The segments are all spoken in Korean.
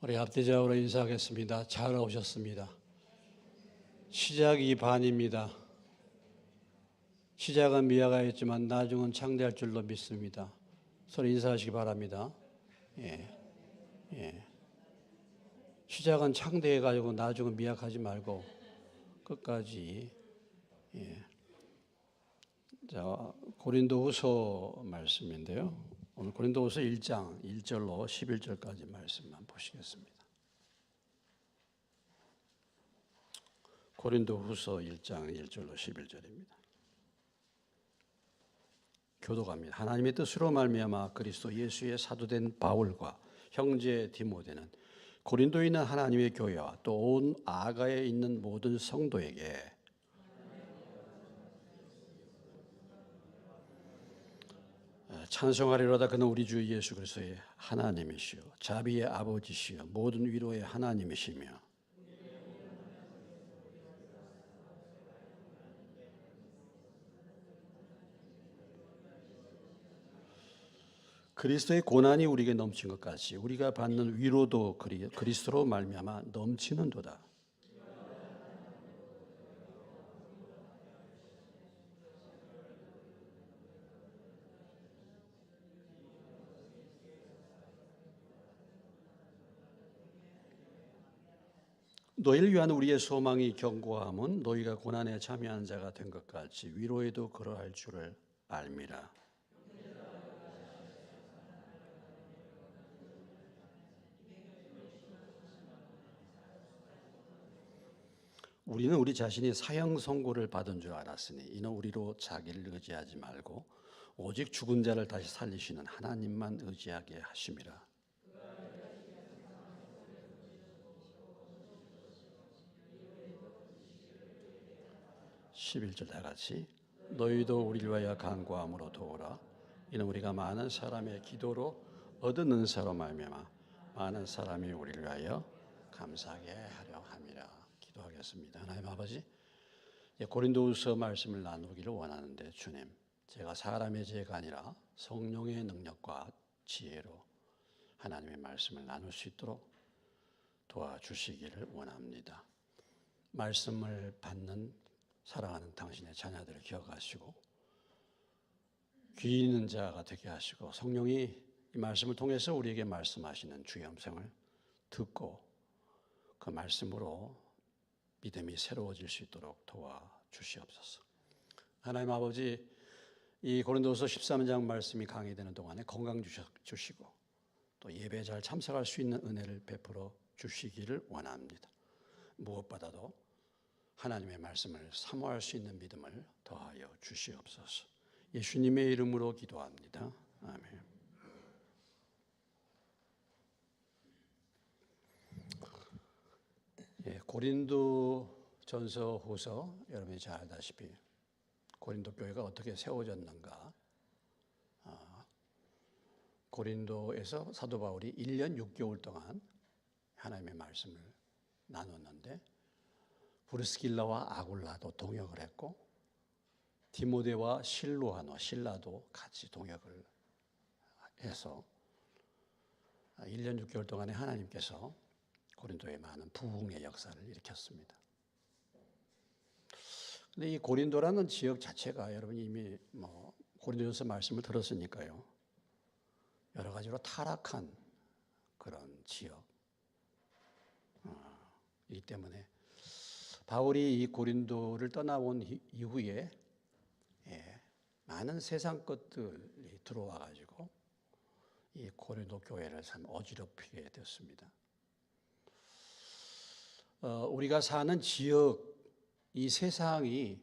우리 앞뒤좌우로 인사하겠습니다. 잘 오셨습니다. 시작이 반입니다. 시작은 미화가 있지만 나중은 창대할 줄로 믿습니다. 서로 인사하시기 바랍니다. 예. 시작은 창대해가지고 나중은 미약하지 말고 끝까지. 자, 고린도후서 말씀인데요. 오늘 고린도후서 1장 1절로 11절까지 말씀만 보시겠습니다. 고린도후서 1장 1절로 11절입니다. 교도갑니다. 하나님의 뜻으로 말미암아 그리스도 예수의 사도된 바울과 형제 디모데는 고린도에 있는 하나님의 교회와 또 온 아가에 있는 모든 성도에게 찬송하리로다. 그는 우리 주 예수 그리스도의 하나님이시요 자비의 아버지시요 모든 위로의 하나님이시며 그리스도의 고난이 우리에게 넘친 것 같이 우리가 받는 위로도 그리스도로 말미암아 넘치는도다. 너희를 위한 우리의 소망이 견고함은 너희가 고난에 참여한 자가 된 것 같이 위로에도 그러할 줄을 알미라. 우리는 우리 자신이 사형 선고를 받은 줄 알았으니 이는 우리로 자기를 의지하지 말고 오직 죽은 자를 다시 살리시는 하나님만 의지하게 하심이라. 11절 다 같이 너희도 우리를 위하여 간구함으로 도우라. 이는 우리가 많은 사람의 기도로 얻은 은사로 말미암아 많은 사람이 우리를 위하여 감사하게 하려 함이라. 기도하겠습니다. 하나님 아버지, 고린도후서 말씀을 나누기를 원하는데 주님, 제가 사람의 죄가 아니라 성령의 능력과 지혜로 하나님의 말씀을 나눌 수 있도록 도와주시기를 원합니다. 말씀을 받는 사랑하는 당신의 자녀들을 기억하시고 귀 있는 자가 되게 하시고 성령이 이 말씀을 통해서 우리에게 말씀하시는 주의 음성을 듣고 그 말씀으로 믿음이 새로워질 수 있도록 도와주시옵소서. 하나님 아버지, 이 고린도서 13장 말씀이 강의되는 동안에 건강 주시고 또 예배에 잘 참석할 수 있는 은혜를 베풀어 주시기를 원합니다. 무엇보다도 하나님의 말씀을 사모할 수 있는 믿음을 더하여 주시옵소서. 예수님의 이름으로 기도합니다. 아멘. 고린도전서 후서 여러분이 잘 알다시피 고린도 교회가 어떻게 세워졌는가. 고린도에서 사도 바울이 1년 6개월 동안 하나님의 말씀을 나눴는데 브리스길라와 아굴라도 동역을 했고 디모데와 신라도 같이 동역을 해서 1년 6개월 동안에 하나님께서 고린도에 많은 부흥의 역사를 일으켰습니다. 근데 이 고린도라는 지역 자체가 여러분이 이미 고린도전서 말씀을 들었으니까요. 여러 가지로 타락한 그런 지역이기 때문에 바울이 이 고린도를 떠나온 이후에 많은 세상 것들이 들어와 가지고 이 고린도 교회를 참 어지럽히게 됐습니다. 우리가 사는 지역, 이 세상이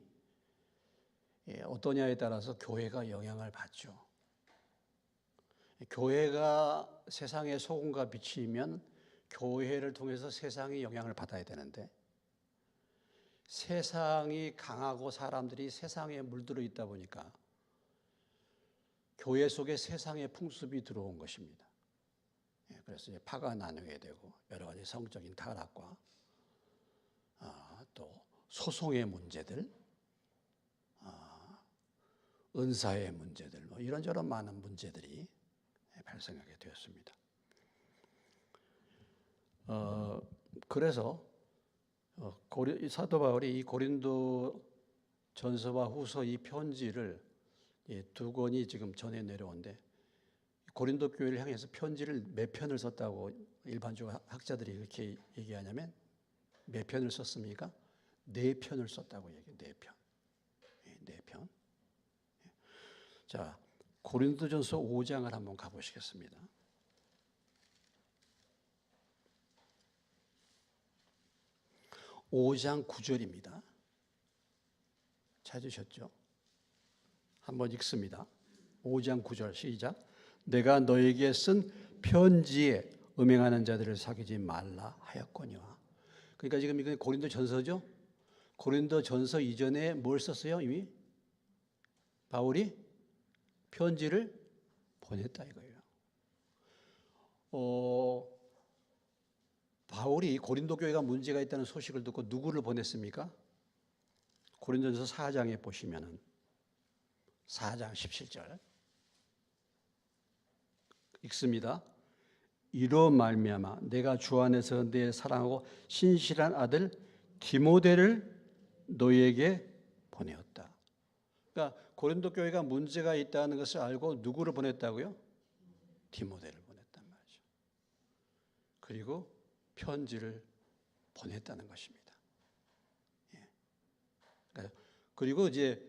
어떠냐에 따라서 교회가 영향을 받죠. 교회가 세상의 소금과 빛이면 교회를 통해서 세상이 영향을 받아야 되는데 세상이 강하고 사람들이 세상에 물들어 있다 보니까 교회 속에 세상의 풍습이 들어온 것입니다. 그래서 파가 나누게 되고 여러 가지 성적인 타락과 또 소송의 문제들, 은사의 문제들, 이런저런 많은 문제들이 발생하게 되었습니다. 그래서 사도 바울이 이 고린도 전서와 후서 이 편지를 두 권이 지금 전해 내려온데 고린도 교회를 향해서 편지를 몇 편을 썼다고 일반적으로 학자들이 이렇게 얘기하냐면 몇 편을 썼습니까? 4편을 썼다고 얘기해요. 4편. 4편. 자, 고린도전서 5장을 한번 가보시겠습니다. 5장 9절입니다. 찾으셨죠? 한번 읽습니다. 5장 9절 시작. 내가 너에게 쓴 편지에 음행하는 자들을 사귀지 말라 하였거니와. 그러니까 지금 이건 고린도전서죠. 고린도전서 이전에 뭘 썼어요? 이미 바울이 편지를 보냈다 이거예요. 바울이 고린도 교회가 문제가 있다는 소식을 듣고 누구를 보냈습니까? 고린도전서 4장에 보시면은 4장 17절 읽습니다. 이로 말미암아 내가 주 안에서 내 사랑하고 신실한 아들 디모데를 너희에게 보내었다. 그러니까 고린도 교회가 문제가 있다는 것을 알고 누구를 보냈다고요? 디모데를 보냈단 말이죠. 그리고 편지를 보냈다는 것입니다. 그리고 이제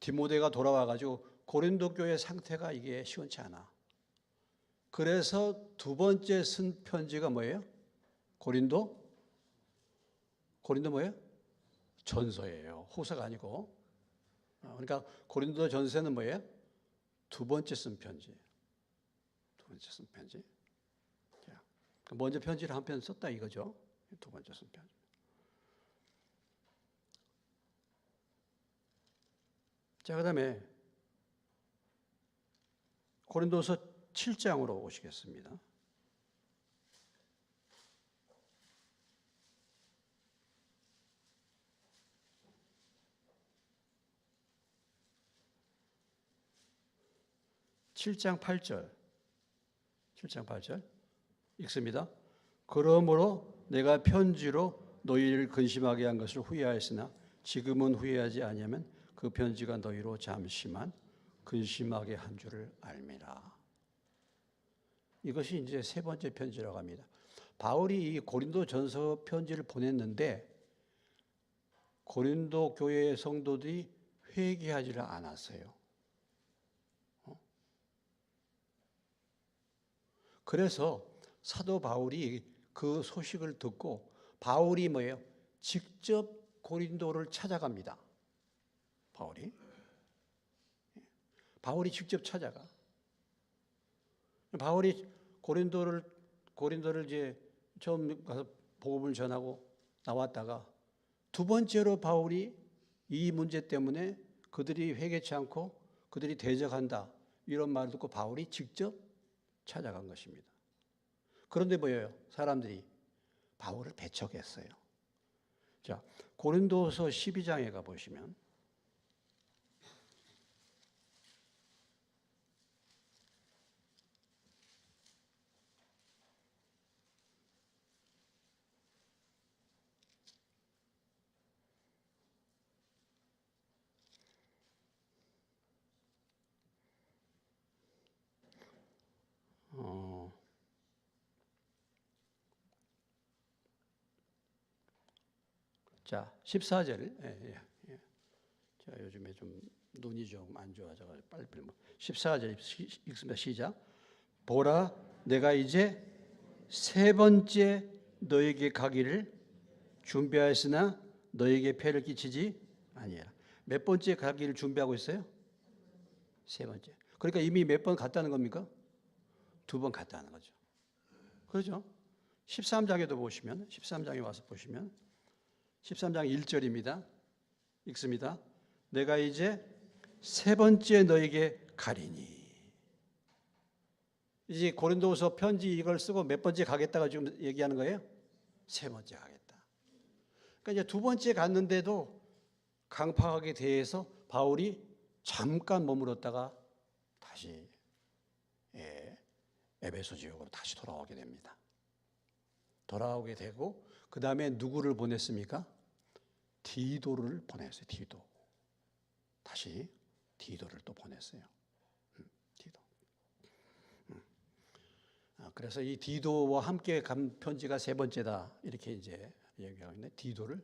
디모데가 돌아와 가지고 고린도 교회 상태가 이게 시원치 않아. 그래서 두 번째 쓴 편지가 뭐예요? 고린도 뭐예요? 전서예요. 후서가 아니고. 그러니까 고린도 전서는 뭐예요? 두 번째 쓴 편지. 두 번째 쓴 편지. 먼저 편지를 한 편 썼다 이거죠. 두 번째 쓴 편지. 자, 그다음에 고린도서 7장으로 오시겠습니다. (7장 8절) 7장 8절 읽습니다. 그러므로 내가 편지로 너희를 근심하게 한 것을 후회하였으나 지금은 후회하지 아니하면 그 편지가 너희로 잠시만 근심하게 한 줄을 알미라. 이것이 이제 세 번째 편지라고 합니다. 바울이 이 고린도 전서 편지를 보냈는데 고린도 교회의 성도들이 회개하지를 않았어요. 그래서 사도 바울이 그 소식을 듣고 바울이 뭐예요? 직접 고린도를 찾아갑니다. 바울이 직접 찾아가. 바울이 고린도를 이제 처음 가서 복음을 전하고 나왔다가 두 번째로 바울이 이 문제 때문에 그들이 회개치 않고 그들이 대적한다 이런 말을 듣고 바울이 직접 찾아간 것입니다. 그런데 뭐예요? 사람들이 바울을 배척했어요. 자, 고린도서 12장에 가보시면 자, 14절. 제가 요즘에 좀 눈이 좀 안 좋아져 가지고 빨리 14절 읽습니다. 시작. 보라, 내가 이제 세 번째 너에게 가기를 준비하였으나 너에게 폐를 끼치지 아니하라. 몇 번째 가기를 준비하고 있어요? 세 번째. 그러니까 이미 몇 번 갔다는 겁니까? 2번 갔다는 거죠. 그렇죠? 13장에도 보시면 13장에 와서 보시면 13장 1절입니다. 읽습니다. 내가 이제 세 번째 너에게 가리니. 이제 고린도후서 편지 이걸 쓰고 몇 번째 가겠다고 지금 얘기하는 거예요? 세 번째 가겠다. 그러니까 이제 두 번째 갔는데도 강팍하게 대해서 바울이 잠깐 머물렀다가 다시 에베소 지역으로 다시 돌아오게 됩니다. 돌아오게 되고 그 다음에 누구를 보냈습니까? 디도를 보냈어요. 디도. 다시 디도를 또 보냈어요. 디도. 그래서 이 디도와 함께 간 편지가 세 번째다 이렇게 이제 얘기하고 있는데 디도를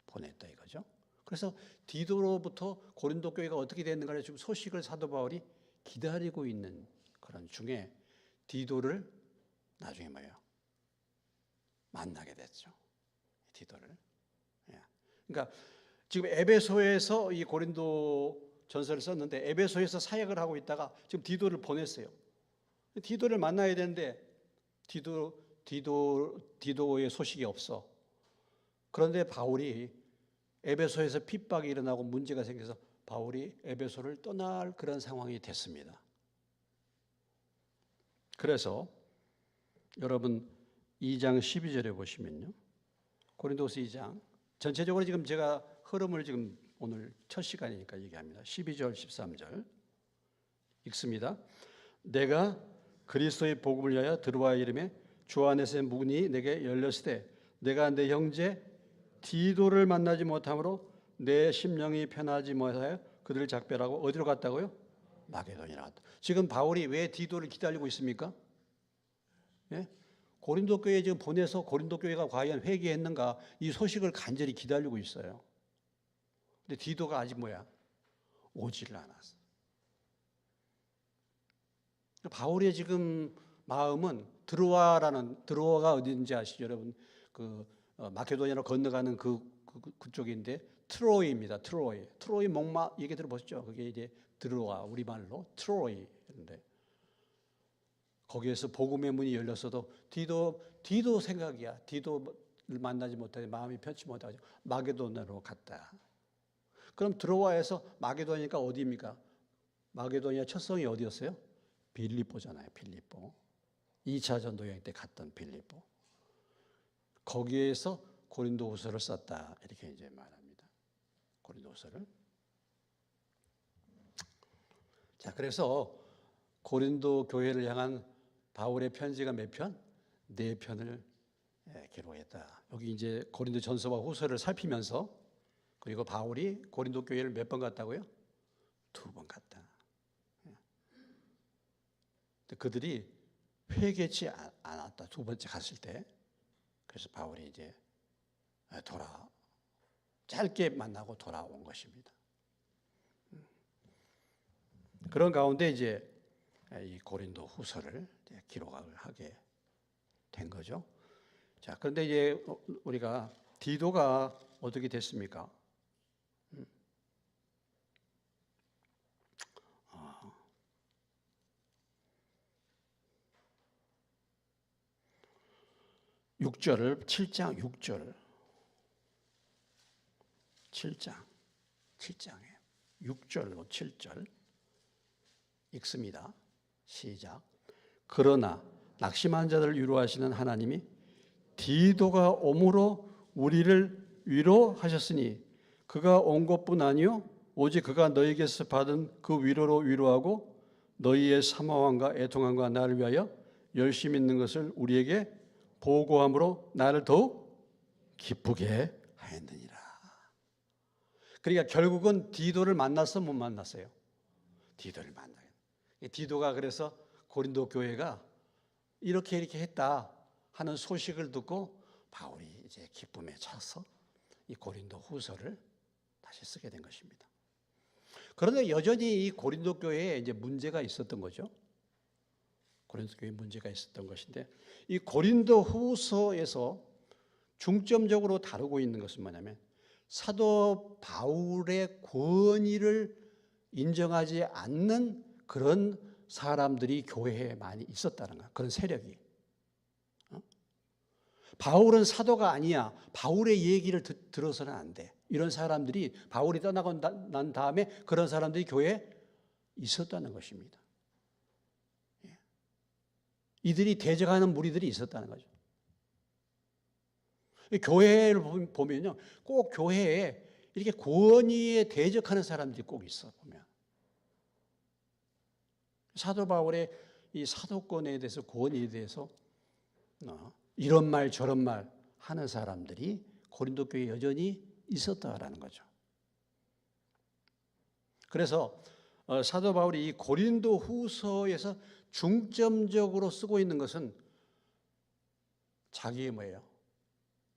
보냈다 이거죠. 그래서 디도로부터 고린도 교회가 어떻게 됐는가를 지금 소식을 사도 바울이 기다리고 있는 그런 중에 디도를 나중에 뭐예요? 만나게 됐죠. 디도를. 그러니까 지금 에베소에서 이 고린도 전서를 썼는데 에베소에서 사역을 하고 있다가 지금 디도를 보냈어요. 디도를 만나야 되는데 디도의 소식이 없어. 그런데 바울이 에베소에서 핍박이 일어나고 문제가 생겨서 바울이 에베소를 떠날 그런 상황이 됐습니다. 그래서 여러분 2장 12절에 보시면요. 고린도서 2장 전체적으로 지금 제가 흐름을 지금 오늘 첫 시간이니까 얘기합니다. 12절 13절 읽습니다. 내가 그리스도의 복음을 위하여 드로아의 이름에 주 안에서의 문이 내게 열렸을 때 내가 내 형제 디도를 만나지 못함으로 내 심령이 편하지 못하여 그들을 작별하고 어디로 갔다고요? 마게도니아로 갔다. 지금 바울이 왜 디도를 기다리고 있습니까? 예? 고린도 교회에 지금 보내서 고린도 교회가 과연 회개했는가 이 소식을 간절히 기다리고 있어요. 근데 디도가 아직 뭐야? 오지를 않았어. 바울의 지금 마음은 드로아가 어딘지 아시죠, 여러분? 마케도니아로 건너가는 그쪽인데 트로이입니다. 트로이 목마 얘기 들어보셨죠? 그게 이제 드로아 우리말로 트로이인데 거기에서 복음의 문이 열렸어도 디도 생각이야. 디도를 만나지 못하고 마음이 편치 못하고 마게도니아로 갔다. 그럼 드로아에서 마게도니아가 어디입니까? 마게도니아 첫 성이 어디였어요? 빌립보잖아요. 빌립보. 2차 전도 여행 때 갔던 빌립보. 거기에서 고린도후서를 썼다. 이렇게 이제 말합니다. 고린도후서를. 자, 그래서 고린도 교회를 향한 바울의 편지가 몇 편? 4편을 기록했다. 여기 이제 고린도 전서와 후서를 살피면서 그리고 바울이 고린도 교회를 몇 번 갔다고요? 2번 갔다. 그들이 회개치 않았다. 2번째 갔을 때. 그래서 바울이 이제 짧게 만나고 돌아온 것입니다. 그런 가운데 이제 이 고린도 후서를 기록을 하게 된 거죠. 자, 그런데 이제 우리가 디도가 어떻게 됐습니까? 6절을 7장 6절 7장에 6절로 7절 읽습니다. 시작. 그러나 낙심한 자들을 위로하시는 하나님이 디도가 옴으로 우리를 위로하셨으니 그가 온 것뿐 아니요 오직 그가 너희에게서 받은 그 위로로 위로하고 너희의 사모함과 애통함과 나를 위하여 열심 있는 것을 우리에게 보고함으로 나를 더욱 기쁘게 하였느니라. 그러니까 결국은 디도를 만났어 못 만났어요? 디도를 만나요. 디도가 그래서 고린도 교회가 이렇게 했다 하는 소식을 듣고 바울이 이제 기쁨에 차서 이 고린도 후서를 다시 쓰게 된 것입니다. 그런데 여전히 이 고린도 교회에 이제 문제가 있었던 거죠. 고린도 교회에 문제가 있었던 것인데 이 고린도 후서에서 중점적으로 다루고 있는 것은 뭐냐면 사도 바울의 권위를 인정하지 않는 그런 사람들이 교회에 많이 있었다는 거야. 그런 세력이. 바울은 사도가 아니야. 바울의 얘기를 들어서는 안 돼. 이런 사람들이 바울이 떠나고 난 다음에 그런 사람들이 교회에 있었다는 것입니다. 이들이 대적하는 무리들이 있었다는 거죠. 교회를 보면요. 꼭 교회에 이렇게 권위에 대적하는 사람들이 꼭 있어, 보면. 사도 바울의 이 사도권에 대해서 권위에 대해서 이런 말 저런 말 하는 사람들이 고린도 교회에 여전히 있었다라는 거죠. 그래서 사도 바울이 이 고린도 후서에서 중점적으로 쓰고 있는 것은 자기의 뭐예요?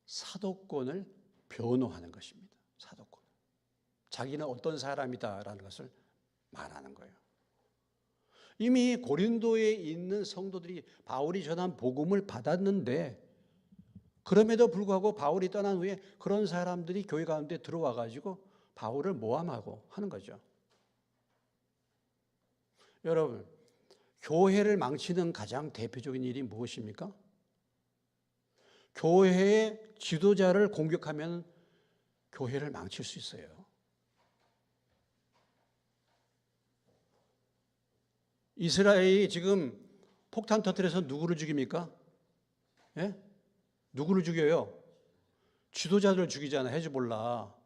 사도권을 변호하는 것입니다. 사도권. 자기는 어떤 사람이다라는 것을 말하는 거예요. 이미 고린도에 있는 성도들이 바울이 전한 복음을 받았는데 그럼에도 불구하고 바울이 떠난 후에 그런 사람들이 교회 가운데 들어와 가지고 바울을 모함하고 하는 거죠. 여러분, 교회를 망치는 가장 대표적인 일이 무엇입니까? 교회의 지도자를 공격하면 교회를 망칠 수 있어요. 이스라엘이 지금 폭탄 터뜨려서 누구를 죽입니까? 예? 누구를 죽여요? 지도자들을 죽이잖아. 헤즈볼라.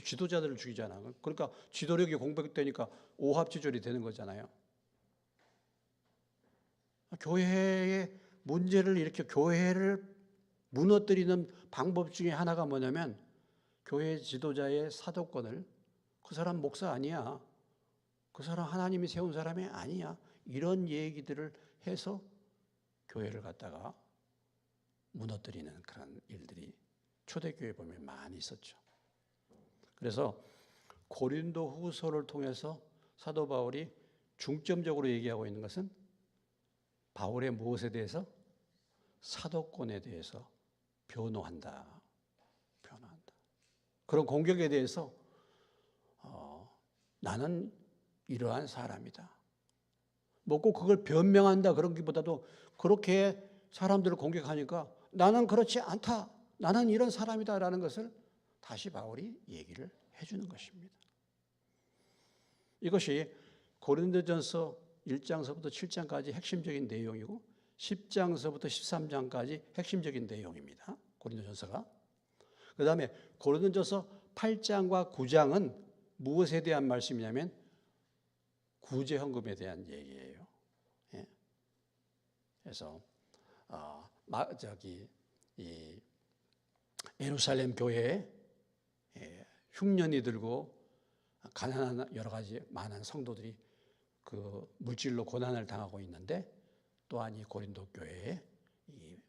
지도자들을 죽이잖아. 그러니까 지도력이 공백되니까 오합지졸이 되는 거잖아요. 교회의 문제를 이렇게 교회를 무너뜨리는 방법 중에 하나가 뭐냐면 교회 지도자의 사도권을 그 사람 목사 아니야. 그 사람 하나님이 세운 사람이 아니야. 이런 얘기들을 해서 교회를 갖다가 무너뜨리는 그런 일들이 초대교회에 보면 많이 있었죠. 그래서 고린도 후서를 통해서 사도 바울이 중점적으로 얘기하고 있는 것은 바울의 무엇에 대해서? 사도권에 대해서 변호한다. 변호한다. 그런 공격에 대해서 나는 이러한 사람이다. 뭐 꼭 그걸 변명한다 그런 것보다도 그렇게 사람들을 공격하니까 나는 그렇지 않다. 나는 이런 사람이다라는 것을 다시 바울이 얘기를 해주는 것입니다. 이것이 고린도전서 1장서부터 7장까지 핵심적인 내용이고 10장서부터 13장까지 핵심적인 내용입니다. 고린도전서가. 그 다음에 고린도전서 8장과 9장은 무엇에 대한 말씀이냐면 구제헌금에 대한 얘기예요. 예. 그래서 이 예루살렘 교회에 흉년이 들고 가난한 여러 가지 많은 성도들이 그 물질로 고난을 당하고 있는데 또한 이 고린도 교회에 이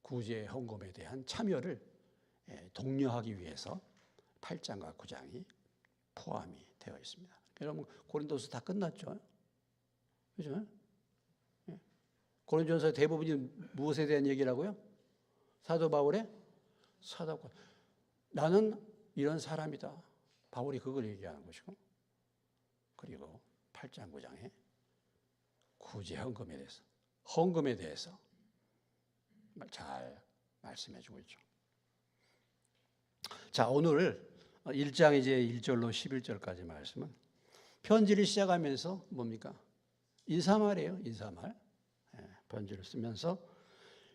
구제 헌금에 대한 참여를 독려하기 위해서 8장과 9장이 포함이 되어 있습니다. 여러분 고린도서 다 끝났죠? 그죠? 고린도전서의 대부분이 무엇에 대한 얘기라고요? 사도 바울의 사도권. 나는 이런 사람이다. 바울이 그걸 얘기하는 것이고 그리고 8장 9장에 구제 헌금에 대해서 헌금에 대해서 잘 말씀해 주고 있죠. 자, 오늘 1장 이제 1절로 11절까지 말씀은 편지를 시작하면서 뭡니까? 인사말이에요. 인사말. 편지를 쓰면서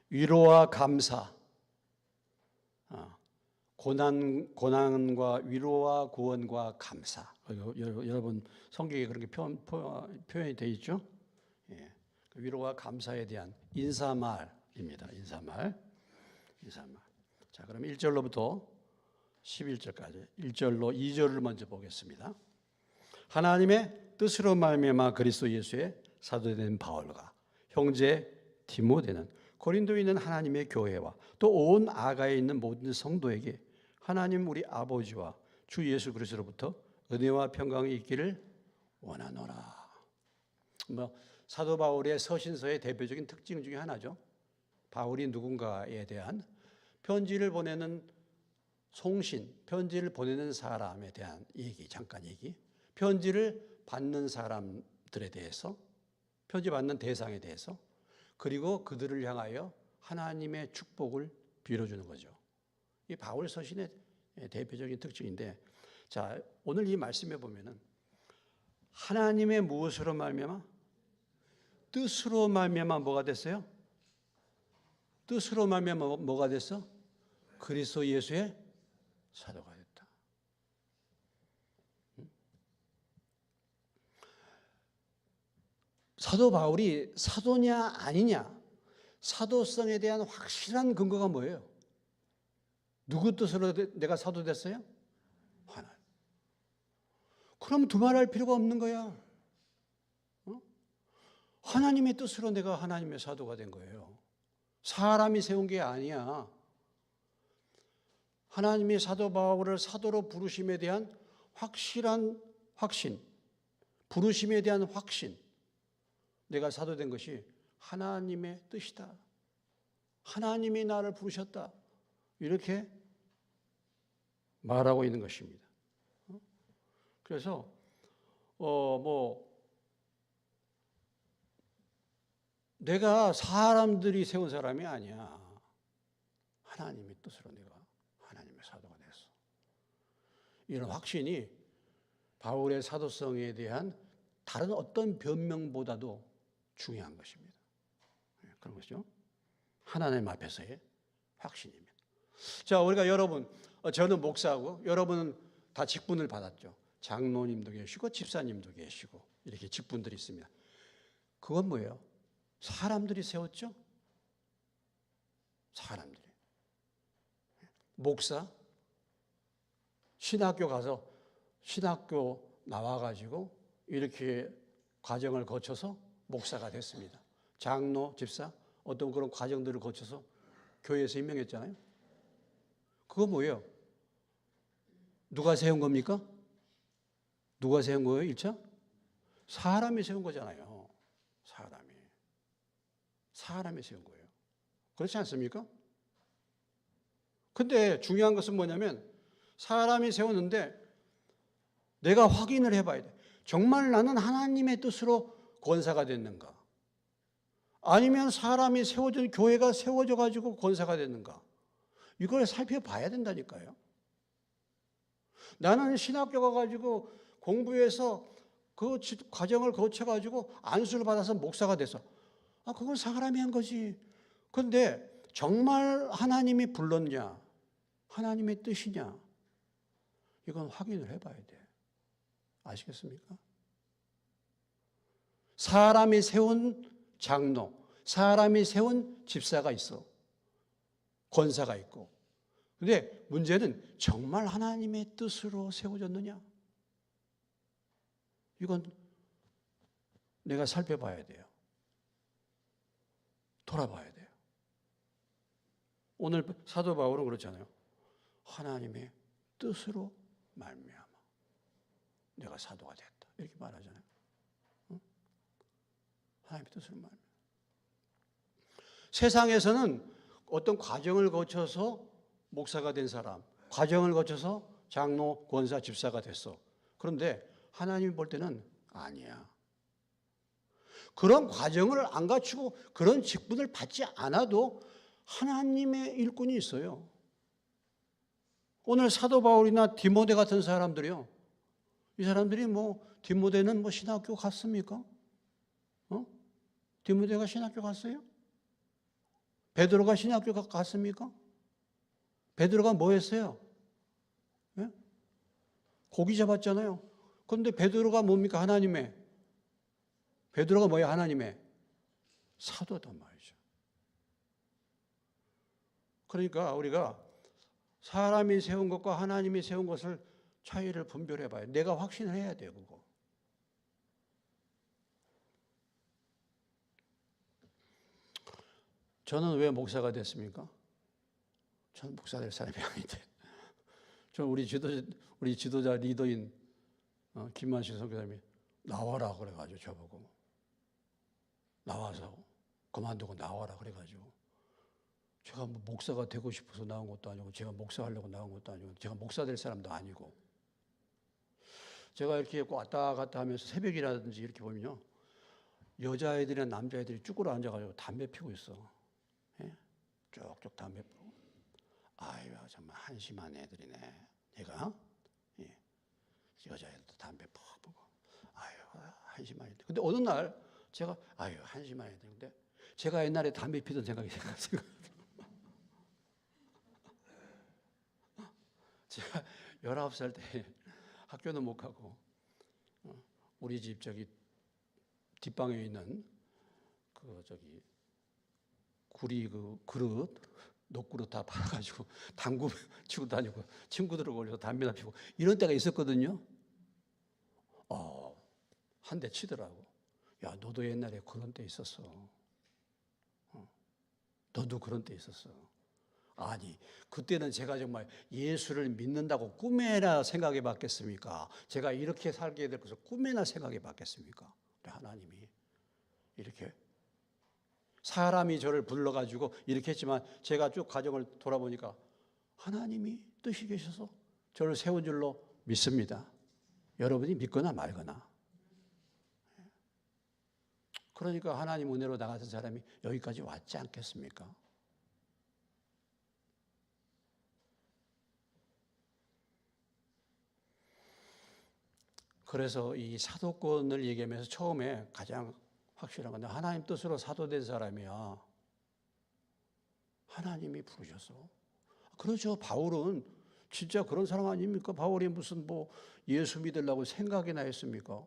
위로와 감사, 고난과 위로와 구원과 감사. 여러분 성경에 그렇게 표현이 되어 있죠. 위로와 감사에 대한 인사말입니다. 인사말. 자, 그럼 1절로부터 11절까지 1절로 2절을 먼저 보겠습니다. 하나님의 뜻으로 말미암아 그리스도 예수의 사도된 바울과 형제 디모데는 고린도에 있는 하나님의 교회와 또 온 아가에 있는 모든 성도에게 하나님 우리 아버지와 주 예수 그리스도로부터 은혜와 평강이 있기를 원하노라. 사도 바울의 서신서의 대표적인 특징 중에 하나죠. 바울이 누군가에 대한 편지를 보내는 송신, 편지를 보내는 사람에 대한 얘기, 잠깐 얘기. 편지를 받는 사람들에 대해서, 편지 받는 대상에 대해서, 그리고 그들을 향하여 하나님의 축복을 빌어주는 거죠. 이 바울 서신의 대표적인 특징인데, 자, 오늘 이 말씀에 보면은 하나님의 무엇으로 말미암아? 뜻으로 말미암아 뭐가 됐어요? 뜻으로 말미암아 뭐가 됐어? 그리스도 예수의 사도가 됐다. 사도 바울이 사도냐 아니냐, 사도성에 대한 확실한 근거가 뭐예요? 누구 뜻으로 내가 사도 됐어요? 하나님. 그럼 두말할 필요가 없는 거야. 하나님의 뜻으로 내가 하나님의 사도가 된 거예요. 사람이 세운 게 아니야. 하나님이 사도 바울을 사도로 부르심에 대한 확실한 확신, 부르심에 대한 확신, 내가 사도 된 것이 하나님의 뜻이다. 하나님이 나를 부르셨다. 이렇게 말하고 있는 것입니다. 그래서 내가 사람들이 세운 사람이 아니야. 하나님의 뜻으로 내가 하나님의 사도가 됐어. 이런 확신이 바울의 사도성에 대한 다른 어떤 변명보다도 중요한 것입니다. 그런 것이죠. 하나님 앞에서의 확신입니다. 자, 우리가 저는 목사하고 여러분은 다 직분을 받았죠. 장로님도 계시고 집사님도 계시고 이렇게 직분들이 있습니다. 그건 뭐예요? 사람들이 세웠죠? 사람들이. 목사, 신학교 가서 신학교 나와가지고 이렇게 과정을 거쳐서 목사가 됐습니다. 장로, 집사, 어떤 그런 과정들을 거쳐서 교회에서 임명했잖아요. 그거 뭐예요? 누가 세운 겁니까? 누가 세운 거예요, 1차? 사람이 세운 거잖아요. 사람이 세운 거예요. 그렇지 않습니까? 근데 중요한 것은 뭐냐면 사람이 세웠는데 내가 확인을 해봐야 돼. 정말 나는 하나님의 뜻으로 권사가 됐는가? 아니면 사람이 세워진 교회가 세워져 가지고 권사가 됐는가? 이걸 살펴봐야 된다니까요. 나는 신학교 가가지고 공부해서 그 과정을 거쳐가지고 안수를 받아서 목사가 됐어. 그건 사람이 한 거지. 그런데 정말 하나님이 불렀냐? 하나님의 뜻이냐? 이건 확인을 해봐야 돼. 아시겠습니까? 사람이 세운 장로, 사람이 세운 집사가 있어. 권사가 있고. 그런데 문제는 정말 하나님의 뜻으로 세워졌느냐? 이건 내가 살펴봐야 돼요. 돌아봐야 돼요. 오늘 사도 바울은 그렇잖아요. 하나님의 뜻으로 말미암아 내가 사도가 됐다. 이렇게 말하잖아요. 하나님의 뜻으로 말미암아. 세상에서는 어떤 과정을 거쳐서 목사가 된 사람, 과정을 거쳐서 장로, 권사, 집사가 됐어. 그런데 하나님이 볼 때는 아니야. 그런 과정을 안 갖추고 그런 직분을 받지 않아도 하나님의 일꾼이 있어요. 오늘 사도 바울이나 디모데 같은 사람들이요. 이 사람들이 디모데는 신학교 갔습니까? 디모데가 신학교 갔어요? 베드로가 신학교 갔습니까? 베드로가 뭐 했어요? 예? 고기 잡았잖아요. 그런데 베드로가 뭡니까? 베드로가 뭐야? 하나님의 사도단 말이죠. 그러니까 우리가 사람이 세운 것과 하나님이 세운 것을 차이를 분별해 봐요. 내가 확신을 해야 돼요, 그거. 저는 왜 목사가 됐습니까? 저는 목사 될 사람이 아닌데. 저는 우리 지도자 리더인 김만식 선교사님이 나와라 그래가지고 저보고 나와서 그만두고 나와라 그래가지고 제가 목사가 되고 싶어서 나온 것도 아니고 제가 목사하려고 나온 것도 아니고 제가 목사 될 사람도 아니고 제가 이렇게 왔다 갔다 하면서 새벽이라든지 이렇게 보면요 여자애들이나 남자애들이 쭈그러 앉아가지고 담배 피우고 있어. 예? 쭉쭉 담배 피우고 아유 정말 한심한 애들이네. 얘가 예. 여자애들도 담배 푹 피우고 아유 한심한 애들. 근데 어느 날 제가 아유 한심한 애들. 근데 제가 옛날에 담배 피던 생각이 생각났어요. 제가 19살 때 학교는 못 가고 우리 집 뒷방에 있는 구리 그 그릇, 녹그릇 다 팔아가지고 당구 치고 다니고 친구들하고 올려서 담배나 피고 이런 때가 있었거든요. 한 대 치더라고. 야, 너도 옛날에 그런 때 있었어. 너도 그런 때 있었어. 아니, 그때는 제가 정말 예수를 믿는다고 꿈에나 생각해 봤겠습니까? 제가 이렇게 살게 될 것을 꿈에나 생각해 봤겠습니까? 하나님이 이렇게 사람이 저를 불러가지고 이렇게 했지만 제가 쭉 과정을 돌아보니까 하나님이 뜻이 계셔서 저를 세운 줄로 믿습니다. 여러분이 믿거나 말거나. 그러니까 하나님 은혜로 나 같은 사람이 여기까지 왔지 않겠습니까? 그래서 이 사도권을 얘기하면서 처음에 가장 확실한 건 하나님 뜻으로 사도된 사람이야. 하나님이 부르셔서. 그렇죠. 바울은 진짜 그런 사람 아닙니까? 바울이 무슨 예수 믿으려고 생각이나 했습니까?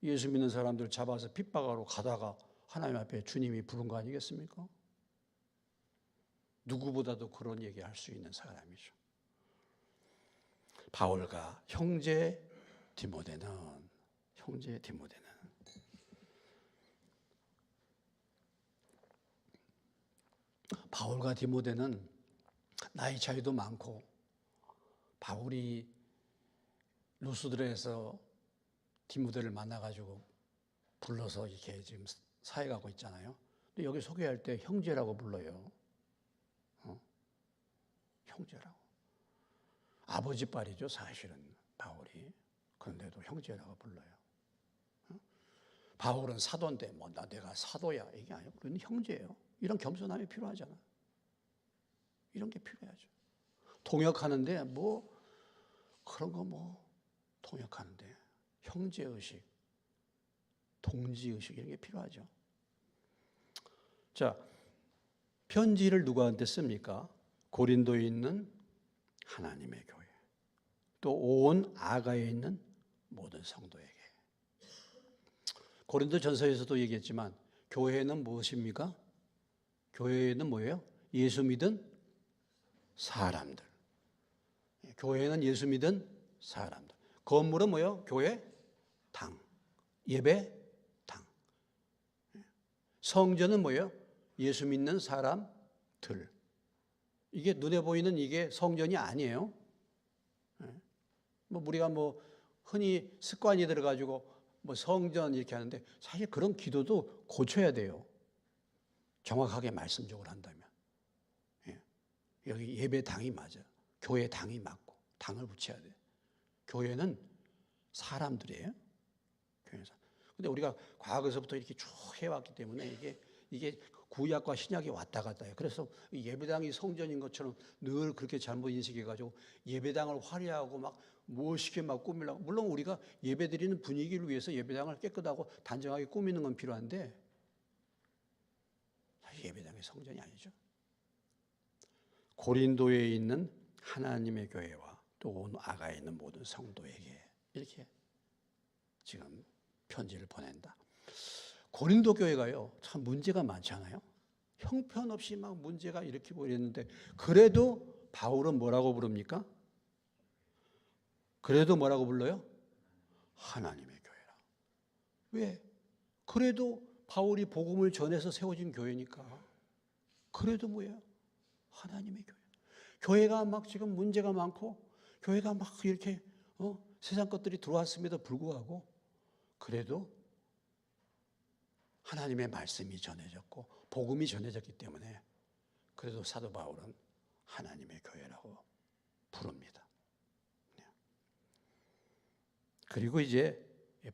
예수 믿는 사람들 잡아서 핍박하러 가다가 하나님 앞에 주님이 부른 거 아니겠습니까? 누구보다도 그런 얘기할 수 있는 사람이죠. 바울과 형제 디모데는 바울과 디모데는 나이 차이도 많고 바울이 루스드라에서 디모데를 만나가지고 불러서 이렇게 지금 사회가고 있잖아요. 근데 여기 소개할 때 형제라고 불러요. 형제라고. 아버지 빨이죠, 사실은 바울이. 그런데도 형제라고 불러요. 바울은 사도인데 내가 사도야 이게 아니고 우리는 형제예요. 이런 겸손함이 필요하잖아. 이런 게 필요하죠. 통역하는데 그런 거 통역하는데 형제의식, 동지의식 이런 게 필요하죠. 자, 편지를 누구한테 씁니까? 고린도에 있는 하나님의 교회, 또 온 아가에 있는 모든 성도에게. 고린도 전서에서도 얘기했지만 교회는 무엇입니까? 교회는 뭐예요? 예수 믿은 사람들. 교회는 예수 믿은 사람들. 건물은 뭐예요? 교회 당, 예배 당. 성전은 뭐예요? 예수 믿는 사람들. 이게 눈에 보이는 이게 성전이 아니에요. 우리가 흔히 습관이 들어가지고 성전 이렇게 하는데 사실 그런 기도도 고쳐야 돼요. 정확하게 말씀적으로 한다면. 여기 예배 당이 맞아. 교회 당이 맞고 당을 붙여야 돼. 교회는 사람들이에요. 그런데 우리가 과거에서부터 이렇게 쭉 해왔기 때문에 이게 구약과 신약이 왔다 갔다 해요. 그래서 예배당이 성전인 것처럼 늘 그렇게 잘못 인식해가지고 예배당을 화려하고 멋있게 꾸미려고. 물론 우리가 예배드리는 분위기를 위해서 예배당을 깨끗하고 단정하게 꾸미는 건 필요한데 사실 예배당이 성전이 아니죠. 고린도에 있는 하나님의 교회와 또 온 아가에 있는 모든 성도에게 이렇게 지금 편지를 보낸다. 고린도 교회가요, 참 문제가 많잖아요. 형편없이 문제가 이렇게 보이는데 그래도 바울은 뭐라고 부릅니까? 그래도 뭐라고 불러요? 하나님의 교회라. 왜? 그래도 바울이 복음을 전해서 세워진 교회니까. 그래도 뭐예요? 하나님의 교회. 교회가 지금 문제가 많고 교회가 이렇게 세상 것들이 들어왔음에도 불구하고 그래도 하나님의 말씀이 전해졌고 복음이 전해졌기 때문에 그래도 사도 바울은 하나님의 교회라고 부릅니다. 그리고 이제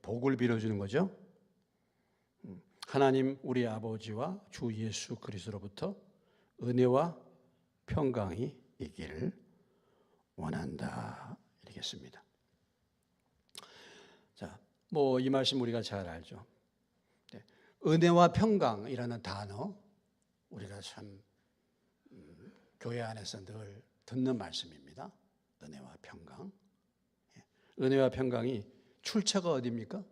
복을 빌어주는 거죠. 하나님 우리 아버지와 주 예수 그리스도로부터 은혜와 평강이 있기를 원한다. 이렇게 씁니다. 자, 이 말씀 우리가 잘 알죠. 은혜와 평강이라는 단어 우리가 참 교회 안에서 늘 듣는 말씀입니다. 은혜와 평강. 은혜와 평강이 출처가 어디입니까?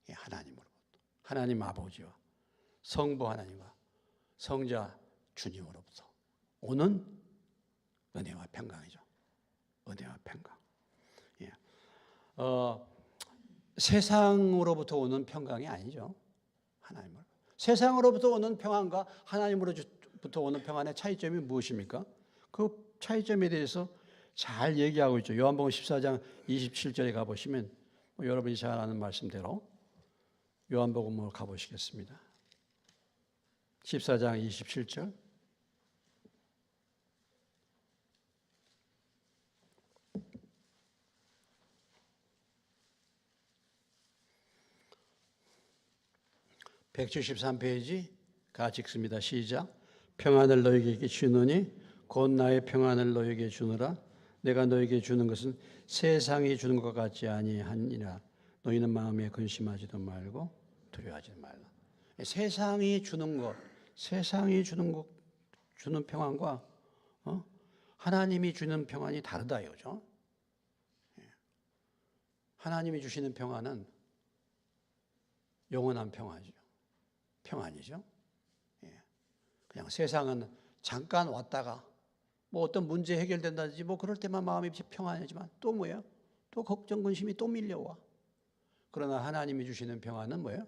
하나님으로부터. 하나님 아버지와 성부 하나님과 성자 주님으로부터 오는 은혜와 평강이죠. 은혜와 평강. 예. 세상으로부터 오는 평강이 아니죠. 하나님을. 세상으로부터 오는 평안과 하나님으로부터 오는 평안의 차이점이 무엇입니까? 그 차이점에 대해서 잘 얘기하고 있죠. 요한복음 14장 27절에 가보시면 여러분이 잘 아는 말씀대로 요한복음으로 가보시겠습니다. 14장 27절. (173페이지) 같이 읽습니다. 시작. 평안을 너희에게 주노니 곧 나의 평안을 너희에게 주노라. 내가 너희에게 주는 것은 세상이 주는 것 같지 아니하니라. 너희는 마음에 근심하지도 말고 두려워하지 말라. 세상이 주는 것, 세상이 주는 평안과 하나님이 주는 평안이 다르다 이거죠. 하나님이 주시는 평안은 영원한 평안이죠. 그냥 세상은 잠깐 왔다가 뭐 어떤 문제 해결된다든지 뭐 그럴 때만 마음이 평안하지만 또 뭐예요? 또 걱정 근심이 또 밀려와. 그러나 하나님이 주시는 평안은 뭐예요?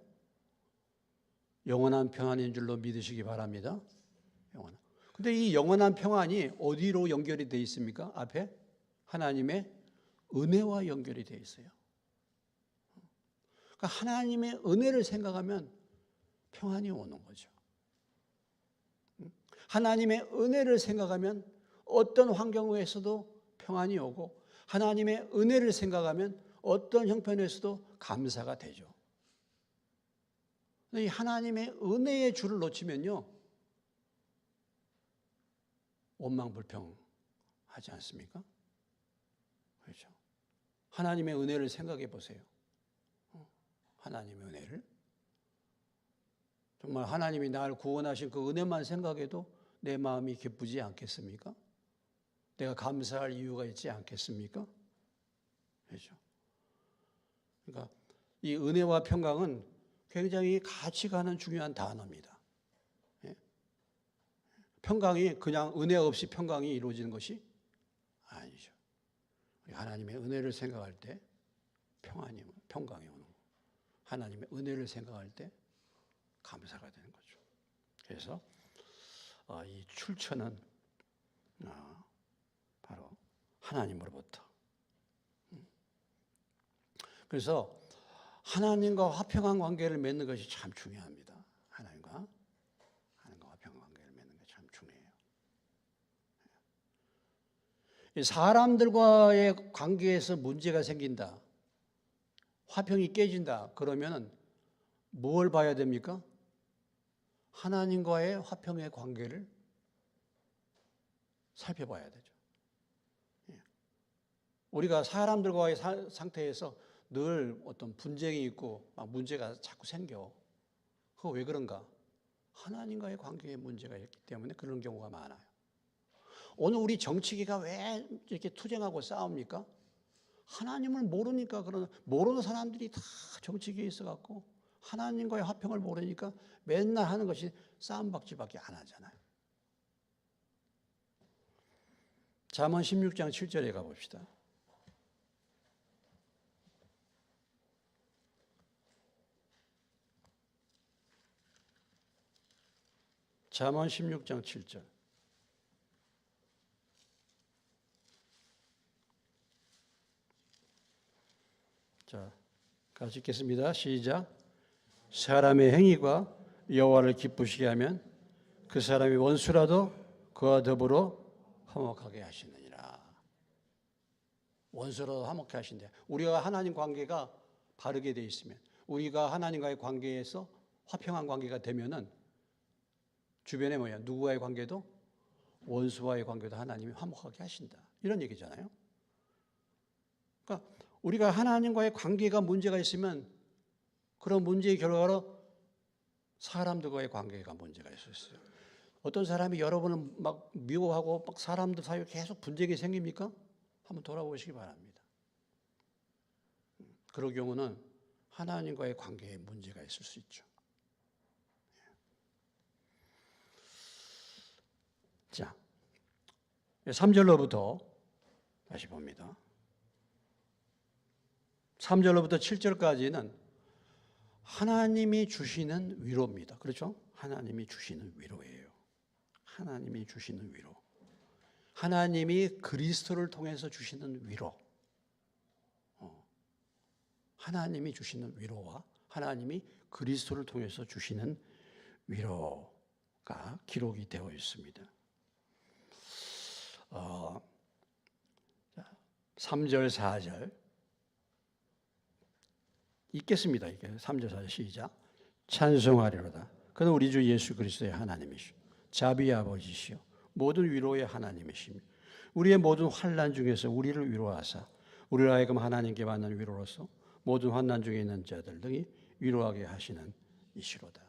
영원한 평안인 줄로 믿으시기 바랍니다. 영원한. 근데 이 영원한 평안이 어디로 연결이 되어 있습니까? 앞에 하나님의 은혜와 연결이 되어 있어요. 그러니까 하나님의 은혜를 생각하면 평안이 오는 거죠. 하나님의 은혜를 생각하면 어떤 환경에서도 평안이 오고 하나님의 은혜를 생각하면 어떤 형편에서도 감사가 되죠. 이 하나님의 은혜의 줄을 놓치면요 원망불평하지 않습니까? 그렇죠. 하나님의 은혜를 생각해 보세요. 하나님의 은혜를 정말 하나님이 나를 구원하신 그 은혜만 생각해도 내 마음이 기쁘지 않겠습니까? 내가 감사할 이유가 있지 않겠습니까? 그렇죠. 그러니까 이 은혜와 평강은 굉장히 같이 가는 중요한 단어입니다. 평강이 그냥 은혜 없이 평강이 이루어지는 것이 아니죠. 하나님의 은혜를 생각할 때 평강이 오는 거예요. 하나님의 은혜를 생각할 때 감사가 되는 거죠. 그래서 이 출처는 바로 하나님으로부터. 그래서 하나님과 화평한 관계를 맺는 것이 참 중요합니다. 하나님과 화평한 관계를 맺는 것이 참 중요해요. 사람들과의 관계에서 문제가 생긴다, 화평이 깨진다 그러면 뭘 봐야 됩니까? 하나님과의 화평의 관계를 살펴봐야 되죠. 우리가 사람들과의 상태에서 늘 어떤 분쟁이 있고 막 문제가 자꾸 생겨. 그거 왜 그런가? 하나님과의 관계에 문제가 있기 때문에 그런 경우가 많아요. 오늘 우리 정치기가 왜 이렇게 투쟁하고 싸웁니까? 하나님을 모르니까 모르는 사람들이 다 정치기에 있어갖고 하나님과의 화평을 모르니까 맨날 하는 것이 싸움박질밖에 안 하잖아요. 잠언 16장 7절에 가봅시다. 잠언 16장 7절. 자, 같이 읽겠습니다. 시작. 사람의 행위가 여호와를 기쁘시게 하면 그 사람이 원수라도 그와 더불어 화목하게 하시느니라. 원수라도 화목하게 하신대. 우리가 하나님 관계가 바르게 되어 있으면, 우리가 하나님과의 관계에서 화평한 관계가 되면은 주변에 뭐야? 누구와의 관계도, 원수와의 관계도 하나님이 화목하게 하신다. 이런 얘기잖아요. 그러니까 우리가 하나님과의 관계가 문제가 있으면 그런 문제의 결과로 사람들과의 관계가 문제가 있었어요. 어떤 사람이 여러분을 막 미워하고 막 사람들 사이에 계속 분쟁이 생깁니까? 한번 돌아보시기 바랍니다. 그럴 경우는 하나님과의 관계에 문제가 있을 수 있죠. 자, 3절로부터 다시 봅니다. 3절로부터 7절까지는 하나님이 주시는 위로입니다. 그렇죠? 하나님이 주시는 위로예요. 하나님이 주시는 위로. 하나님이 그리스도를 통해서 주시는 위로. 하나님이 주시는 위로와 하나님이 그리스도를 통해서 주시는 위로가 기록이 되어 있습니다. 3절, 4절 읽겠습니다. 이게 3절, 4절 시작. 찬송하리로다. 그는 우리 주 예수 그리스도의 하나님이시오. 자비의 아버지시오. 모든 위로의 하나님이시며 우리의 모든 환난 중에서 우리를 위로하사 우리를 하여금 하나님께 받는 위로로서 모든 환난 중에 있는 자들 등이 위로하게 하시는 이시로다.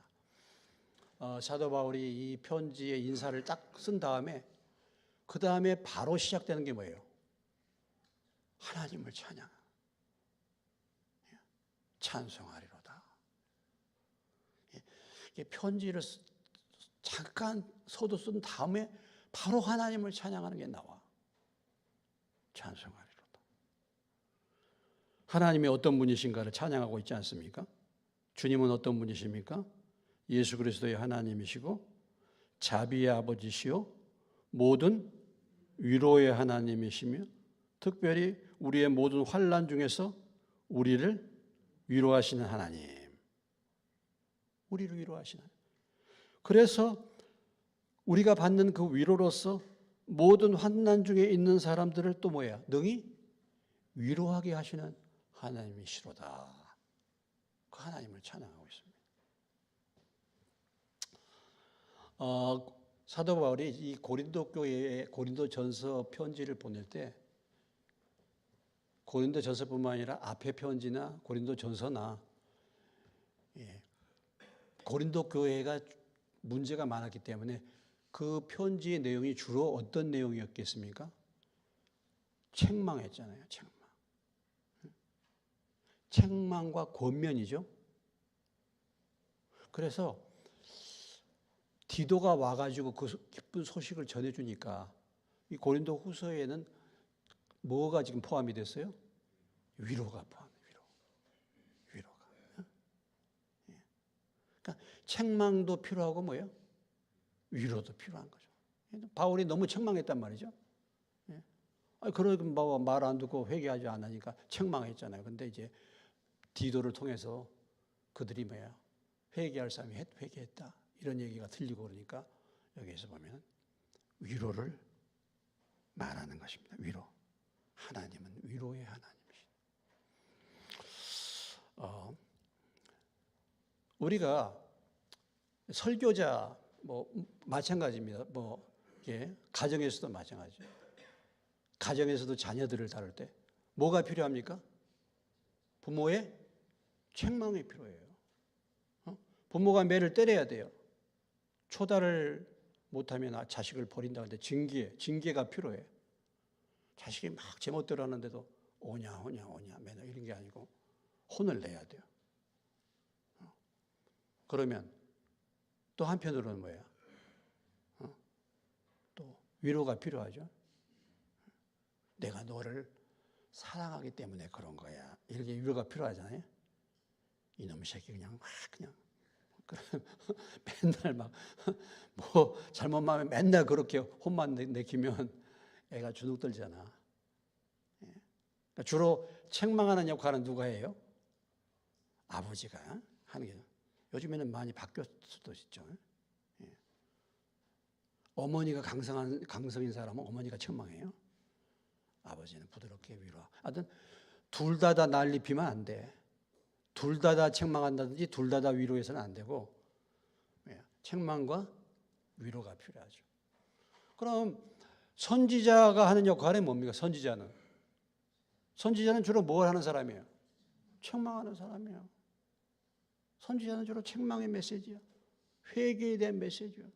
사도 바울이 이 편지의 인사를 딱 쓴 다음에 그 다음에 바로 시작되는 게 뭐예요? 하나님을 찬송하리로다. 이게 편지를 잠깐 서도 쓴 다음에 바로 하나님을 찬양하는 게 나와. 찬송하리로다. 하나님이 어떤 분이신가를 찬양하고 있지 않습니까? 주님은 어떤 분이십니까? 예수 그리스도의 하나님이시고 자비의 아버지시요 모든 위로의 하나님이시며 특별히 우리의 모든 환난 중에서 우리를 위로하시는 하나님. 우리를 위로하시는 하나님. 그래서 우리가 받는 그 위로로서 모든 환난 중에 있는 사람들을 또 뭐야? 능히 위로하게 하시는 하나님이시로다. 그 하나님을 찬양하고 있습니다. 사도 바울이 이 고린도 교회에 고린도전서 편지를 보낼 때 고린도전서뿐만 아니라 앞에 편지나 고린도전서나 고린도 교회가 문제가 많았기 때문에 그 편지의 내용이 주로 어떤 내용이었겠습니까? 책망했잖아요. 책망과 권면이죠. 그래서 디도가 와가지고 그 기쁜 소식을 전해주니까 이 고린도 후서에는 뭐가 지금 포함이 됐어요? 위로가 포함이에요. 위로가. 그러니까 책망도 필요하고 뭐예요? 위로도 필요한 거죠. 바울이 너무 책망했단 말이죠. 그러면 말 안 듣고 회개하지 않으니까 책망했잖아요. 근데 이제 디도를 통해서 그들이 뭐야? 회개할 사람이 회개했다. 이런 얘기가 들리고 그러니까 여기에서 보면 위로를 말하는 것입니다. 위로. 하나님은 위로의 하나님이십니다. 우리가 설교자 마찬가지입니다. 가정에서도 마찬가지예요. 가정에서도 자녀들을 다룰 때 뭐가 필요합니까? 부모의 책망이 필요해요. 부모가 매를 때려야 돼요. 초달을 못하면 자식을 버린다 하는데 징계가 필요해. 자식이 막 제멋대로 하는데도 오냐 맨날 이런 게 아니고 혼을 내야 돼요. 그러면 또 한편으로는 뭐야? 또 위로가 필요하죠. 내가 너를 사랑하기 때문에 그런 거야. 이렇게 위로가 필요하잖아요. 이놈의 새끼 그냥 맨날 잘못하면 맨날 그렇게 혼만 내키면 애가 주눅 들잖아. 그러니까 주로 책망하는 역할은 누가 해요? 아버지가 하는 게. 요즘에는 많이 바뀌었을 수도 있죠. 어머니가 강성인 사람은 어머니가 책망해요. 아버지는 부드럽게 위로. 하여튼 둘 다 난리피면 안 돼. 둘 다 책망한다든지 둘 다 위로해서는 안 되고 책망과 위로가 필요하죠. 그럼 선지자가 하는 역할은 뭡니까? 선지자는 주로 뭘 하는 사람이에요? 책망하는 사람이에요. 선지자는 주로 책망의 메시지야. 회개에 대한 메시지야.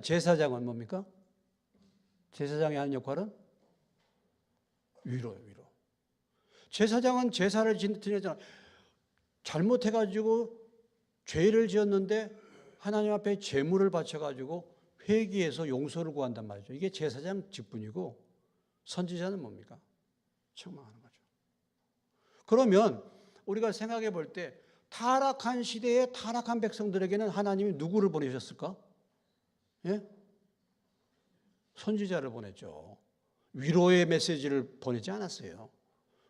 제사장은 뭡니까? 제사장이 하는 역할은 위로예요. 위로. 제사장은 제사를 지내잖아. 잘못해가지고 죄를 지었는데 하나님 앞에 제물을 바쳐가지고 회개해서 용서를 구한단 말이죠. 이게 제사장 직분이고 선지자는 뭡니까? 책망하는 거죠. 그러면 우리가 생각해 볼 때 타락한 시대에 타락한 백성들에게는 하나님이 누구를 보내셨을까? 예? 선지자를 보냈죠. 위로의 메시지를 보내지 않았어요.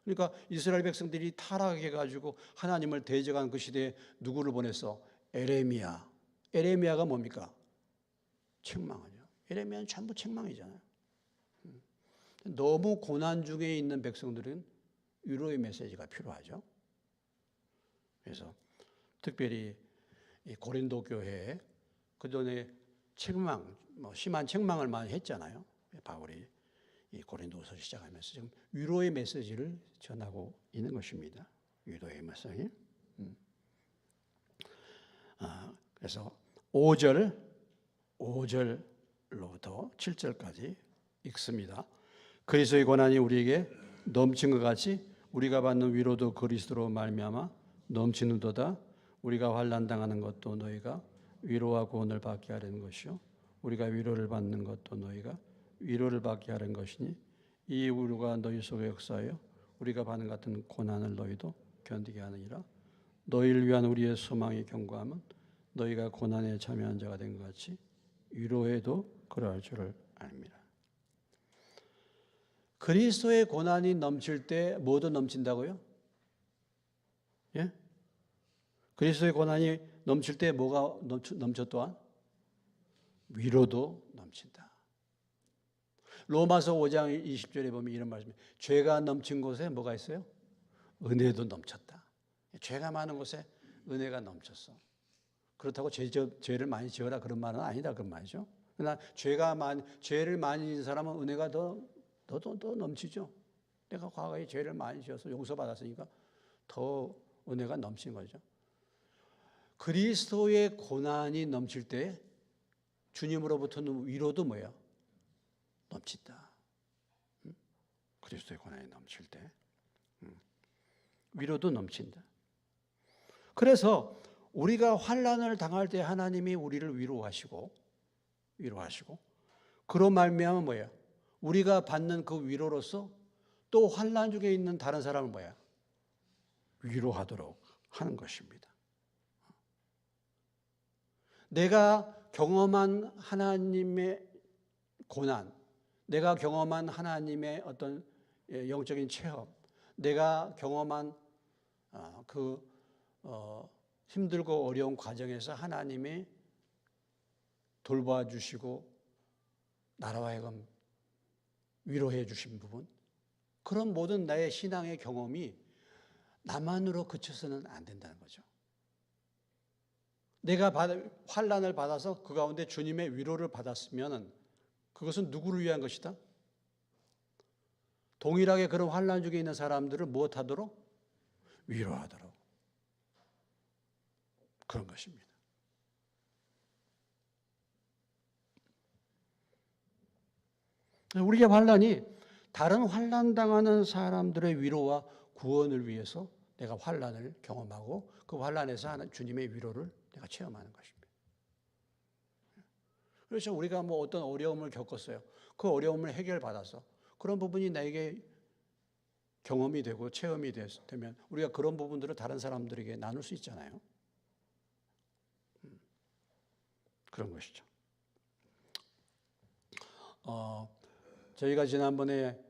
그러니까 이스라엘 백성들이 타락해가지고 하나님을 대적한 그 시대에 누구를 보냈어? 에레미야. 에레미야가 뭡니까? 책망하죠. 에레미야는 전부 책망이잖아요. 너무 고난 중에 있는 백성들은 위로의 메시지가 필요하죠. 그래서 특별히 이 고린도 교회에 그전에 책망, 심한 책망을 많이 했잖아요. 바울이 이 고린도서 시작하면서 지금 위로의 메시지를 전하고 있는 것입니다. 위로의 메시지. 그래서 5절로부터 7절까지 읽습니다. 그리스도의 고난이 우리에게 넘친 것 같이 우리가 받는 위로도 그리스도로 말미암아 넘치는도다. 우리가 환난 당하는 것도 너희가 위로와 구원을 받게 하려는 것이요 우리가 위로를 받는 것도 너희가 위로를 받게 하려는 것이니 이 위로가 너희 속에 역사하여 우리가 받는 같은 고난을 너희도 견디게 하느니라. 너희를 위한 우리의 소망의 경고함은 너희가 고난에 참여한 자가 된 것 같이 위로해도 그러할 줄을 압니다. 그리스도의 고난이 넘칠 때 뭐도 넘친다고요? 예? 그리스도의 고난이 넘칠 때 뭐가 넘쳐 또한? 위로도 넘친다. 로마서 5장 20절에 보면 이런 말씀이 죄가 넘친 곳에 뭐가 있어요? 은혜도 넘쳤다. 죄가 많은 곳에 은혜가 넘쳤어. 그렇다고 죄를 많이 지어라 그런 말은 아니다 그런 말이죠. 그러나 죄를 많이 지은 사람은 은혜가 더 넘치죠. 내가 과거에 죄를 많이 지어서 용서받았으니까 더 은혜가 넘친 거죠. 그리스도의 고난이 넘칠 때 주님으로부터는 위로도 뭐예요? 넘친다. 그리스도의 고난이 넘칠 때 위로도 넘친다. 그래서 우리가 환난을 당할 때 하나님이 우리를 위로하시고 그로 말미암아 뭐예요? 우리가 받는 그 위로로서 또 환난 중에 있는 다른 사람을 뭐야? 위로하도록 하는 것입니다. 내가 경험한 하나님의 고난, 내가 경험한 하나님의 어떤 영적인 체험, 내가 경험한 힘들고 어려운 과정에서 하나님이 돌봐주시고 나라와 하여금 위로해 주신 부분, 그런 모든 나의 신앙의 경험이 나만으로 그쳐서는 안 된다는 거죠. 내가 환난을 받아서 그 가운데 주님의 위로를 받았으면 그것은 누구를 위한 것이다? 동일하게 그런 환난 중에 있는 사람들을 무엇하도록? 위로하도록. 그런 것입니다. 우리의 환난이 다른 환난 당하는 사람들의 위로와 구원을 위해서 내가 환난을 경험하고 그 환난에서 주님의 위로를 내가 체험하는 것입니다. 그래서 우리가 어떤 어려움을 겪었어요. 그 어려움을 해결받아서 그런 부분이 나에게 경험이 되고 체험이 되면 우리가 그런 부분들을 다른 사람들에게 나눌 수 있잖아요. 그런 것이죠. 저희가 지난번에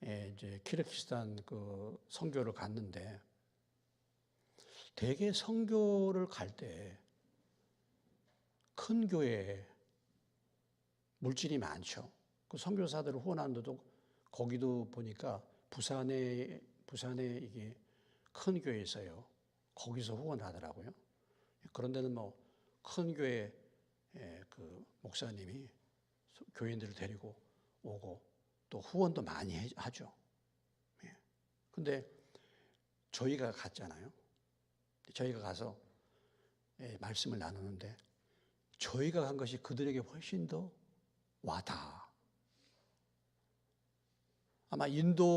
이제 키르기스탄 그 선교를 갔는데 대개 선교를 갈 때 큰 교회에 물질이 많죠. 그 선교사들을 후원하는 데도 거기도 보니까 부산에 이게 큰 교회 있어요. 거기서 후원하더라고요. 그런 데는 큰 교회 그 목사님이 교인들을 데리고 오고 또 후원도 많이 하죠. 근데 저희가 갔잖아요. 저희가 가서 말씀을 나누는데 저희가 간 것이 그들에게 훨씬 더 와닿아. 아마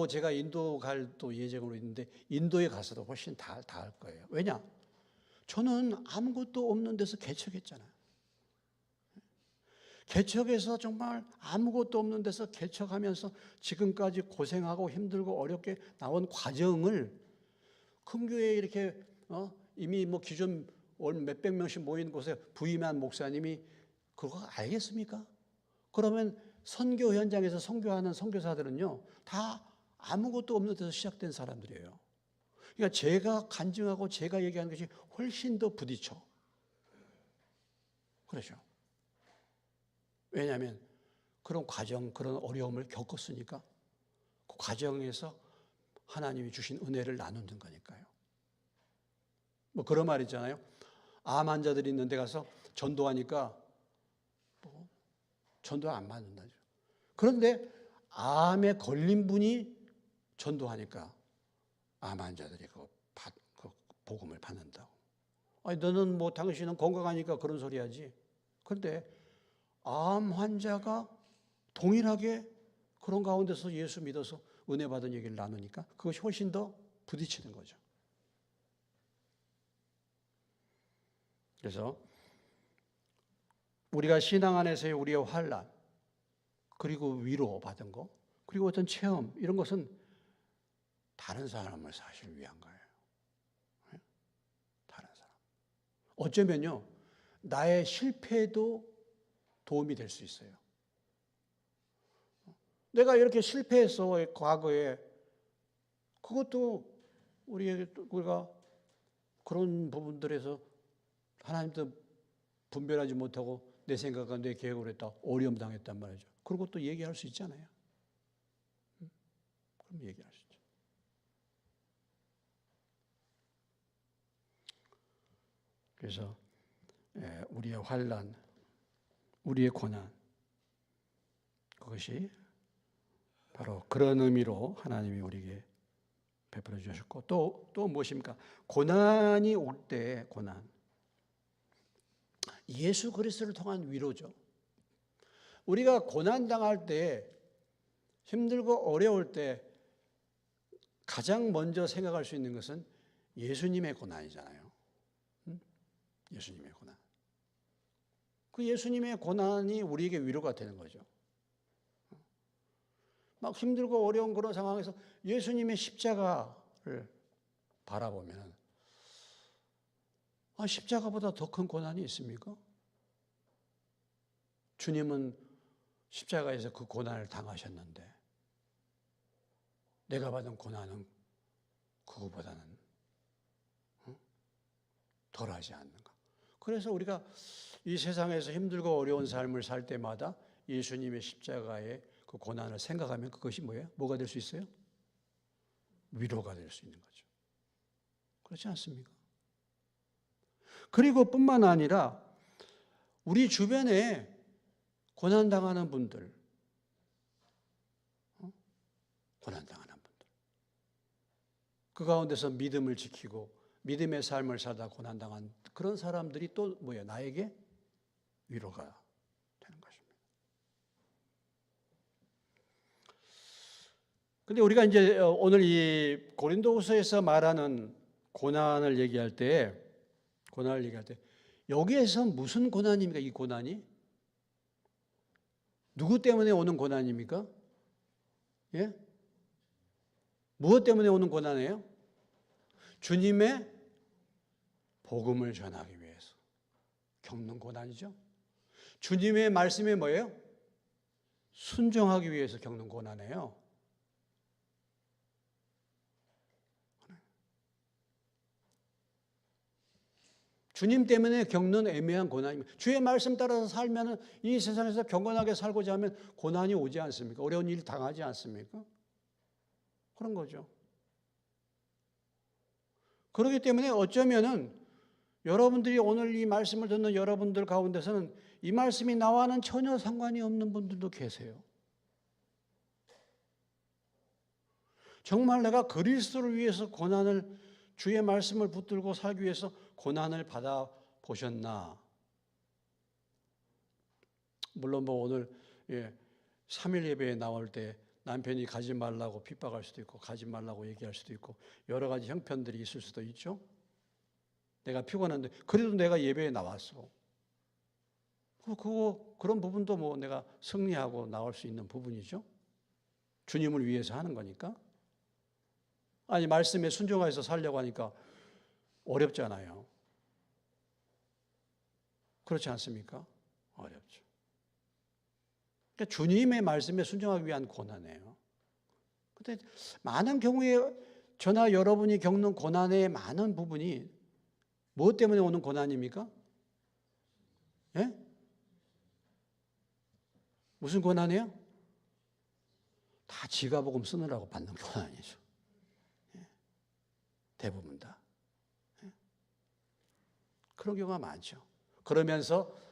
제가 인도 갈 또 예정으로 있는데 인도에 가서도 훨씬 닿을 거예요. 왜냐? 저는 아무것도 없는 데서 개척했잖아요. 개척에서 정말 아무것도 없는 데서 개척하면서 지금까지 고생하고 힘들고 어렵게 나온 과정을 큰 교회에 이렇게 이미 뭐 기존 몇백 명씩 모인 곳에 부임한 목사님이 그거 알겠습니까? 그러면 선교 현장에서 선교하는 선교사들은요, 다 아무것도 없는 데서 시작된 사람들이에요. 그러니까 제가 간증하고 제가 얘기하는 것이 훨씬 더 부딪혀. 그렇죠. 왜냐하면 그런 과정, 그런 어려움을 겪었으니까 그 과정에서 하나님이 주신 은혜를 나누는 거니까요. 뭐 그런 말 있잖아요. 암 환자들이 있는 데 가서 전도하니까 뭐 전도 안 받는다죠. 그런데 암에 걸린 분이 전도하니까 암 환자들이 그 복음을 받는다고. 아니 너는 뭐 당신은 건강하니까 그런 소리 하지. 그런데 암 환자가 동일하게 그런 가운데서 예수 믿어서 은혜 받은 얘기를 나누니까 그것이 훨씬 더 부딪히는 거죠. 그래서 우리가 신앙 안에서의 우리의 환난, 그리고 위로 받은 거, 그리고 어떤 체험, 이런 것은 다른 사람을 사실 위한 거예요. 다른 사람. 어쩌면요, 나의 실패도 도움이 될 수 있어요. 내가 이렇게 실패해서 과거에, 그것도 우리가 그런 부분들에서 하나님도 분별하지 못하고 내 생각과 내 계획으로 했다, 어려움 당했단 말이죠. 그런 것도 얘기할 수 있잖아요. 그럼 얘기할 수 있죠. 그래서 우리의 환난, 우리의 고난, 그것이 바로 그런 의미로 하나님이 우리에게 베풀어 주셨고, 또 무엇입니까? 고난이 올 때 고난, 예수 그리스도를 통한 위로죠. 우리가 고난 당할 때, 힘들고 어려울 때 가장 먼저 생각할 수 있는 것은 예수님의 고난이잖아요. 예수님의 고난. 그 예수님의 고난이 우리에게 위로가 되는 거죠. 막 힘들고 어려운 그런 상황에서 예수님의 십자가를 바라보면 십자가보다 더 큰 고난이 있습니까? 주님은 십자가에서 그 고난을 당하셨는데 내가 받은 고난은 그거보다는 덜하지 않는가. 그래서 우리가 이 세상에서 힘들고 어려운 삶을 살 때마다 예수님의 십자가의 그 고난을 생각하면 그것이 뭐예요? 뭐가 될 수 있어요? 위로가 될 수 있는 거죠. 그렇지 않습니까? 그리고 뿐만 아니라 우리 주변에 고난당하는 분들, 고난당하는 분들, 그 가운데서 믿음을 지키고 믿음의 삶을 살다 고난당한 그런 사람들이 또 뭐예요? 나에게 위로가 되는 것입니다. 그런데 우리가 이제 오늘 이 고린도후서에서 말하는 고난을 얘기할 때 여기에서 무슨 고난입니까? 이 고난이? 누구 때문에 오는 고난입니까? 예? 무엇 때문에 오는 고난이에요? 주님의 복음을 전하기 위해서 겪는 고난이죠. 주님의 말씀이 뭐예요? 순종하기 위해서 겪는 고난이에요. 주님 때문에 겪는 애매한 고난입니다. 주의 말씀 따라서 살면 이 세상에서 경건하게 살고자 하면 고난이 오지 않습니까? 어려운 일 당하지 않습니까? 그런 거죠. 그렇기 때문에 어쩌면은 여러분들이 오늘 이 말씀을 듣는 여러분들 가운데서는 이 말씀이 나와는 전혀 상관이 없는 분들도 계세요. 정말 내가 그리스도를 위해서 고난을, 주의 말씀을 붙들고 살기 위해서 고난을 받아보셨나? 물론 뭐 오늘 3일 예배에 나올 때 남편이 가지 말라고 핍박할 수도 있고 가지 말라고 얘기할 수도 있고 여러 가지 형편들이 있을 수도 있죠. 내가 피곤한데 그래도 내가 예배에 나왔어. 그런 부분도 뭐 내가 승리하고 나올 수 있는 부분이죠. 주님을 위해서 하는 거니까. 아니, 말씀에 순종해서 살려고 하니까 어렵잖아요. 그렇지 않습니까? 어렵죠. 그러니까 주님의 말씀에 순종하기 위한 고난이에요. 근데 많은 경우에 저나 여러분이 겪는 고난의 많은 부분이 무엇 때문에 오는 고난입니까? 예? 무슨 고난이에요? 다 지가복음 쓰느라고 받는 고난이죠. 예? 대부분 다. 예? 그런 경우가 많죠. 그러면서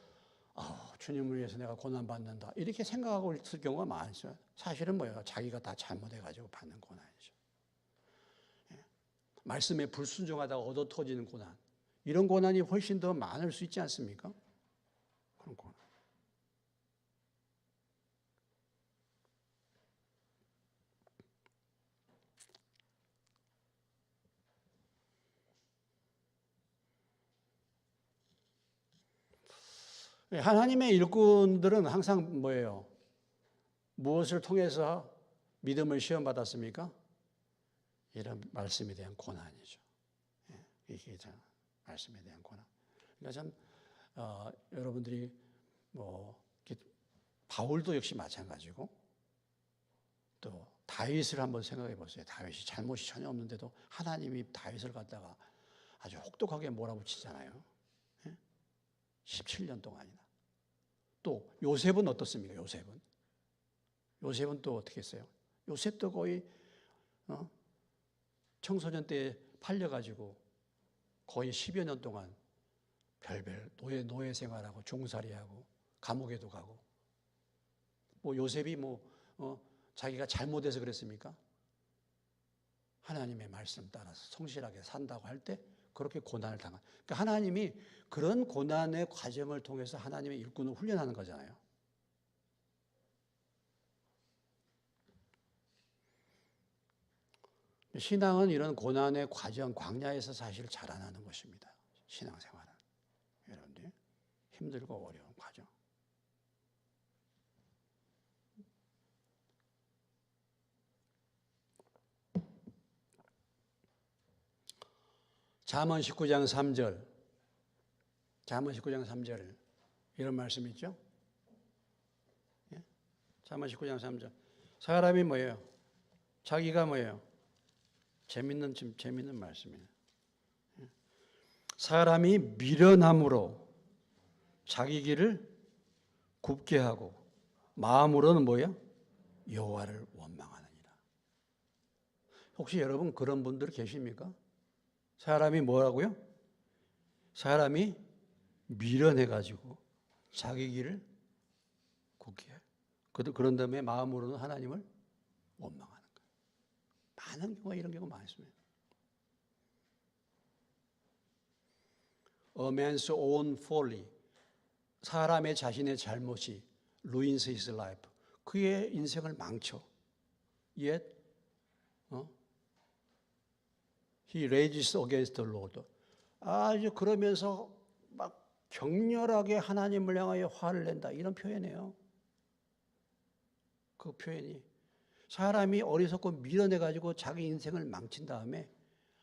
주님을 위해서 내가 고난받는다 이렇게 생각하고 있을 경우가 많죠. 사실은 뭐예요? 자기가 다 잘못해가지고 받는 고난이죠. 예? 말씀에 불순종하다가 얻어 터지는 고난, 이런 고난이 훨씬 더 많을 수 있지 않습니까? 그런 고난. 하나님의 일꾼들은 항상 뭐예요? 무엇을 통해서 믿음을 시험받았습니까? 이런 말씀에 대한 고난이죠. 이게 참 말씀에 대한 고난. 그러니까 참 여러분들이 뭐 바울도 역시 마찬가지고, 또 다윗을 한번 생각해 보세요. 다윗이 잘못이 전혀 없는데도 하나님이 다윗을 갖다가 아주 혹독하게 몰아붙이잖아요. 17년 동안이나. 또 요셉은 어떻습니까? 요셉은 또 어떻게 했어요? 요셉도 거의 청소년 때 팔려가지고 거의 10여 년 동안 별별 노예 생활하고 종살이하고 감옥에도 가고. 뭐 요셉이 자기가 잘못해서 그랬습니까? 하나님의 말씀 따라서 성실하게 산다고 할 때 그렇게 고난을 당한. 그러니까 하나님이 그런 고난의 과정을 통해서 하나님의 일꾼을 훈련하는 거잖아요. 신앙은 이런 고난의 과정, 광야에서 사실 자라나는 것입니다. 신앙생활은. 여러분들 힘들고 어려운 과정. 잠언 19장 3절. 잠언 19장 3절. 이런 말씀이 있죠? 예? 잠언 19장 3절. 사람이 뭐예요? 자기가 뭐예요? 재밌는 말씀이에요. 예? 사람이 미련함으로 자기 길을 굽게 하고 마음으로는 뭐예요? 여호와를 원망하느니라. 혹시 여러분 그런 분들 계십니까? 사람이 뭐라고요? 사람이 미련해가지고 자기 길을 굽게 해. 그런 다음에 마음으로는 하나님을 원망하는 거예요. 많은 경우가 이런 경우가 많습니다. A man's own folly. 사람의 자신의 잘못이 ruins his life. 그의 인생을 망쳐. Yet he rages against the Lord. 아주 그러면서 막 격렬하게 하나님을 향하여 화를 낸다. 이런 표현이에요. 그 표현이. 사람이 어리석고 밀어내가지고 자기 인생을 망친 다음에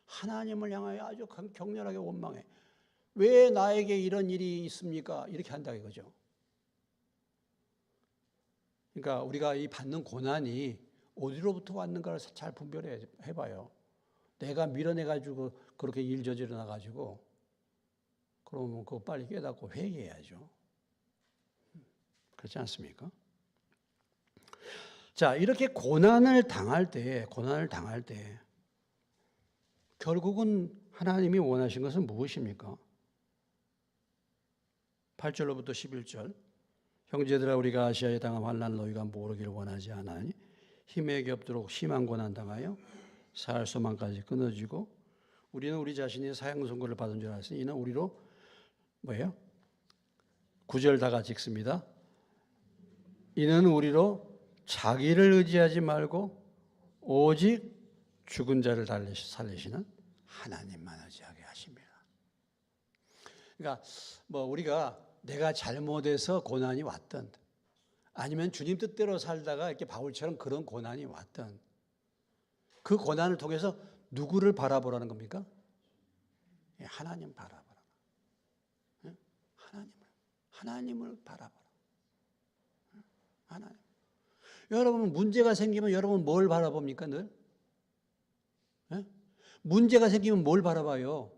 하나님을 향하여 아주 격렬하게 원망해. 왜 나에게 이런 일이 있습니까? 이렇게 한다 이거죠. 그러니까 우리가 이 받는 고난이 어디로부터 왔는가를 잘 분별해 봐요. 내가 밀어내가지고 그렇게 일 저지러 나가지고 그러면 그거 빨리 깨닫고 회개해야죠. 그렇지 않습니까? 자, 이렇게 고난을 당할 때 결국은 하나님이 원하신 것은 무엇입니까? 8절로부터 11절. 형제들아, 우리가 아시아에 당한 환난 너희가 모르기를 원하지 않으니 힘에 겹도록 심한 고난 당하여 살 소망까지 끊어지고 우리는 우리 자신이 사형 선고를 받은 줄 알았으니 이는 우리로 뭐예요? 9절 다 같이 읽습니다. 이는 우리로 자기를 의지하지 말고 오직 죽은 자를 살리시는 하나님만 의지하게 하십니다. 그러니까 우리가 내가 잘못해서 고난이 왔든 아니면 주님 뜻대로 살다가 이렇게 바울처럼 그런 고난이 왔든 그 고난을 통해서 누구를 바라보라는 겁니까? 하나님 바라보라. 하나님을 바라보라. 하나님. 여러분 문제가 생기면 여러분 뭘 바라봅니까 늘? 문제가 생기면 뭘 바라봐요?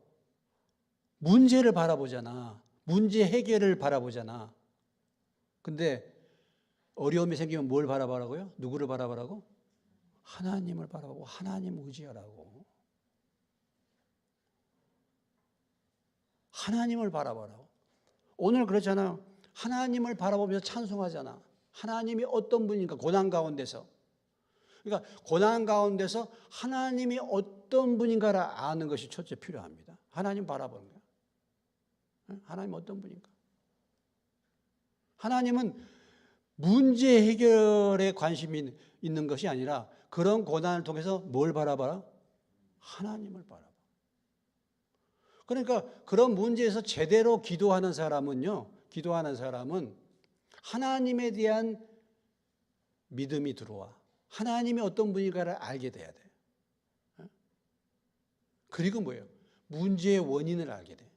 문제를 바라보잖아. 문제 해결을 바라보잖아. 근데 어려움이 생기면 뭘 바라보라고요? 누구를 바라보라고? 하나님을 바라보고 하나님 의지하라고. 하나님을 바라보라고. 오늘 그렇잖아요. 하나님을 바라보면서 찬송하잖아. 하나님이 어떤 분인가 고난 가운데서. 그러니까 고난 가운데서 하나님이 어떤 분인가를 아는 것이 첫째 필요합니다. 하나님 바라보는 거야. 하나님 어떤 분인가. 하나님은 문제 해결에 관심이 있는 것이 아니라 그런 고난을 통해서 뭘 바라봐라? 하나님을 바라봐. 그러니까 그런 문제에서 제대로 기도하는 사람은 하나님에 대한 믿음이 들어와. 하나님이 어떤 분인가를 알게 돼야 돼. 그리고 뭐예요? 문제의 원인을 알게 돼.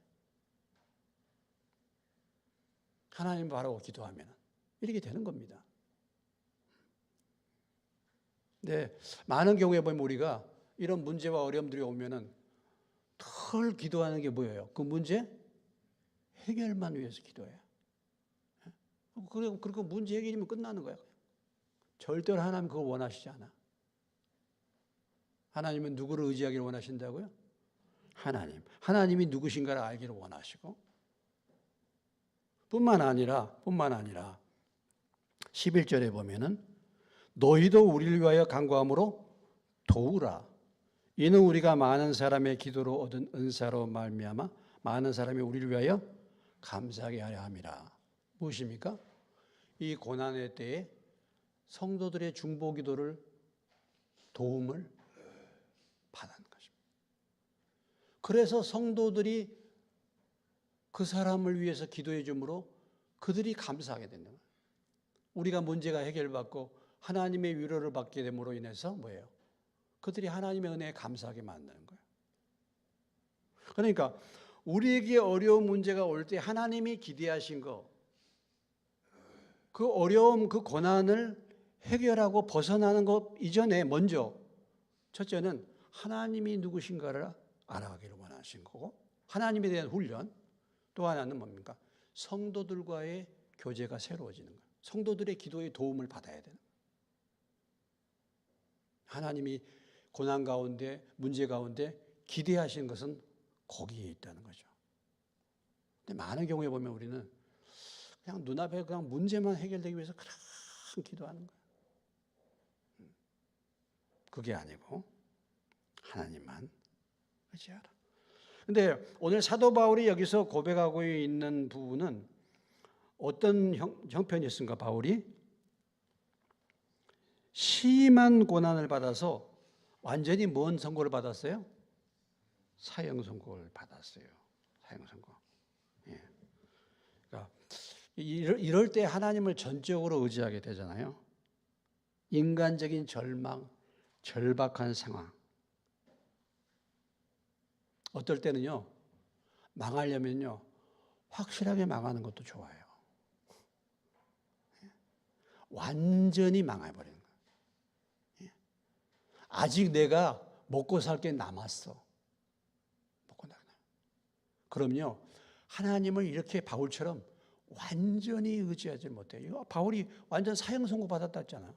하나님을 바라고 기도하면 이렇게 되는 겁니다. 네, 많은 경우에 보면 우리가 이런 문제와 어려움들이 오면은 덜 기도하는 게 뭐예요? 그 문제 해결만 위해서 기도해요. 그리고 문제 해결이면 끝나는 거예요. 절대로 하나님 그걸 원하시지 않아. 하나님은 누구를 의지하기를 원하신다고요? 하나님. 하나님이 누구신가를 알기를 원하시고 뿐만 아니라 11절에 보면은 너희도 우리를 위하여 간구함으로 도우라. 이는 우리가 많은 사람의 기도로 얻은 은사로 말미암아 많은 사람이 우리를 위하여 감사하게 하려 함이라. 무엇입니까? 이 고난의 때에 성도들의 중보 기도를 도움을 받는 것입니다. 그래서 성도들이 그 사람을 위해서 기도해 주므로 그들이 감사하게 된다. 우리가 문제가 해결받고 하나님의 위로를 받게 됨으로 인해서 뭐예요? 그들이 하나님의 은혜에 감사하게 만드는 거예요. 그러니까 우리에게 어려운 문제가 올 때 하나님이 기대하신 거, 그 어려움, 그 고난을 해결하고 벗어나는 것 이전에 먼저 첫째는 하나님이 누구신가를 알아가기를 원하신 거고 하나님에 대한 훈련, 또 하나는 뭡니까? 성도들과의 교제가 새로워지는 거예요. 성도들의 기도의 도움을 받아야 되는 거예요. 하나님이 고난 가운데, 문제 가운데 기대하신 것은 거기에 있다는 거죠. 근데 많은 경우에 보면 우리는 그냥 눈앞에 그냥 문제만 해결되기 위해서 그냥 기도하는 거예요. 그게 아니고 하나님만 의지하라. 근데 오늘 사도 바울이 여기서 고백하고 있는 부분은 어떤 형편이었습니까? 바울이 심한 고난을 받아서 완전히 뭔 선고를 받았어요? 사형 선고를 받았어요. 사형 선고. 예. 그러니까 이럴 때 하나님을 전적으로 의지하게 되잖아요. 인간적인 절망, 절박한 상황. 어떨 때는요, 망하려면요, 확실하게 망하는 것도 좋아요. 완전히 망해버리는 거예요. 아직 내가 먹고 살 게 남았어. 그럼요, 하나님을 이렇게 바울처럼 완전히 의지하지 못해요. 바울이 완전 사형 선고 받았다 했잖아.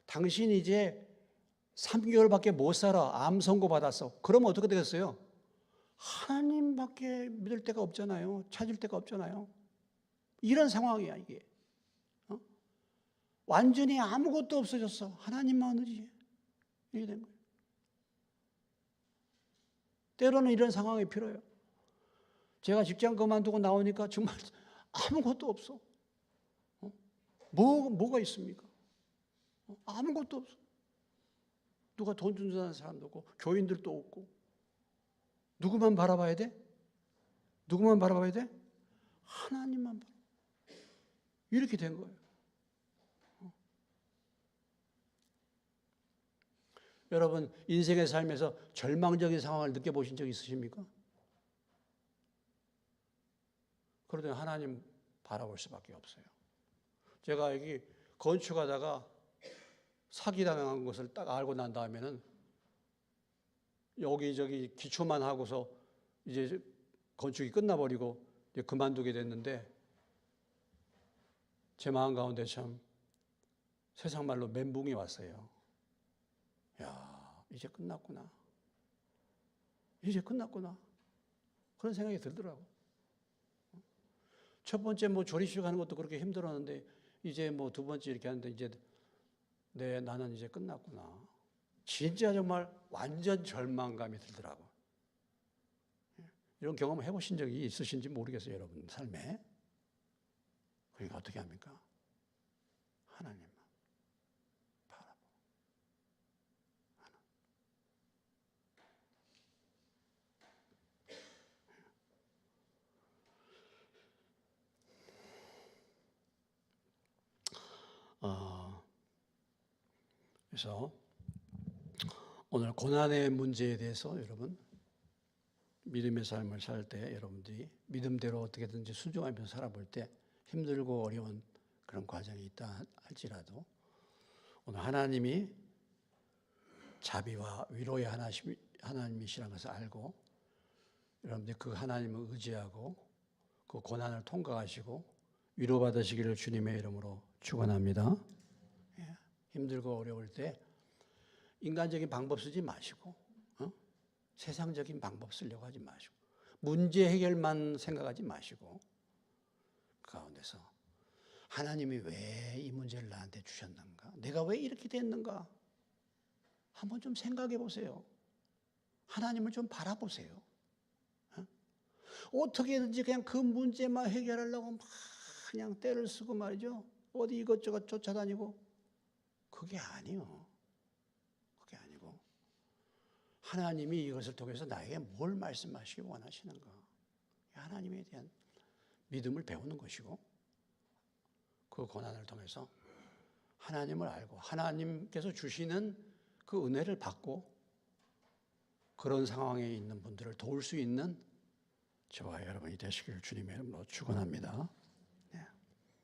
당신 이제 3개월밖에 못 살아. 암 선고 받았어. 그러면 어떻게 되겠어요? 하나님밖에 믿을 데가 없잖아요. 찾을 데가 없잖아요. 이런 상황이야 이게. 완전히 아무것도 없어졌어. 하나님만 의지해. 이렇게 된 거예요. 때로는 이런 상황이 필요해요. 제가 직장 그만두고 나오니까 정말 아무것도 없어. 뭐가 있습니까? 아무것도 없어. 누가 돈 준다는 사람도 없고 교인들도 없고 누구만 바라봐야 돼? 누구만 바라봐야 돼? 하나님만 바라. 이렇게 된 거예요. 여러분 인생의 삶에서 절망적인 상황을 느껴보신 적 있으십니까? 그러더니 하나님 바라볼 수밖에 없어요. 제가 여기 건축하다가 사기당한 것을 딱 알고 난 다음에는 여기저기 기초만 하고서 이제 건축이 끝나버리고 이제 그만두게 됐는데 제 마음 가운데 참 세상 말로 멘붕이 왔어요. 야, 이제 끝났구나. 이제 끝났구나. 그런 생각이 들더라고. 첫 번째 뭐 조립식 하는 것도 그렇게 힘들었는데 이제 뭐 두 번째 이렇게 하는데 이제 나는 이제 끝났구나. 진짜 정말 완전 절망감이 들더라고. 이런 경험 해보신 적이 있으신지 모르겠어요, 여러분 삶에. 그러니까 어떻게 합니까? 하나님만 바라보고. 그래서 오늘 고난의 문제에 대해서 여러분 믿음의 삶을 살 때 여러분들이 믿음대로 어떻게든지 순종하면서 살아볼 때 힘들고 어려운 그런 과정이 있다 할지라도 오늘 하나님이 자비와 위로의 하나님이시라는 것을 알고 여러분들이 그 하나님을 의지하고 그 고난을 통과하시고 위로받으시기를 주님의 이름으로 축원합니다. 힘들고 어려울 때 인간적인 방법 쓰지 마시고 세상적인 방법 쓰려고 하지 마시고 문제 해결만 생각하지 마시고 그 가운데서 하나님이 왜 이 문제를 나한테 주셨는가? 내가 왜 이렇게 됐는가? 한번 좀 생각해 보세요. 하나님을 좀 바라보세요. 어떻게든지 그냥 그 문제만 해결하려고 막 그냥 때를 쓰고 말이죠. 어디 이것저것 쫓아다니고 그게 아니요. 그게 아니고 하나님이 이것을 통해서 나에게 뭘 말씀하시기 원하시는가? 하나님에 대한 믿음을 배우는 것이고 그 고난을 통해서 하나님을 알고 하나님께서 주시는 그 은혜를 받고 그런 상황에 있는 분들을 도울 수 있는 저와 여러분이 되시길 주님의 이름으로 축원합니다.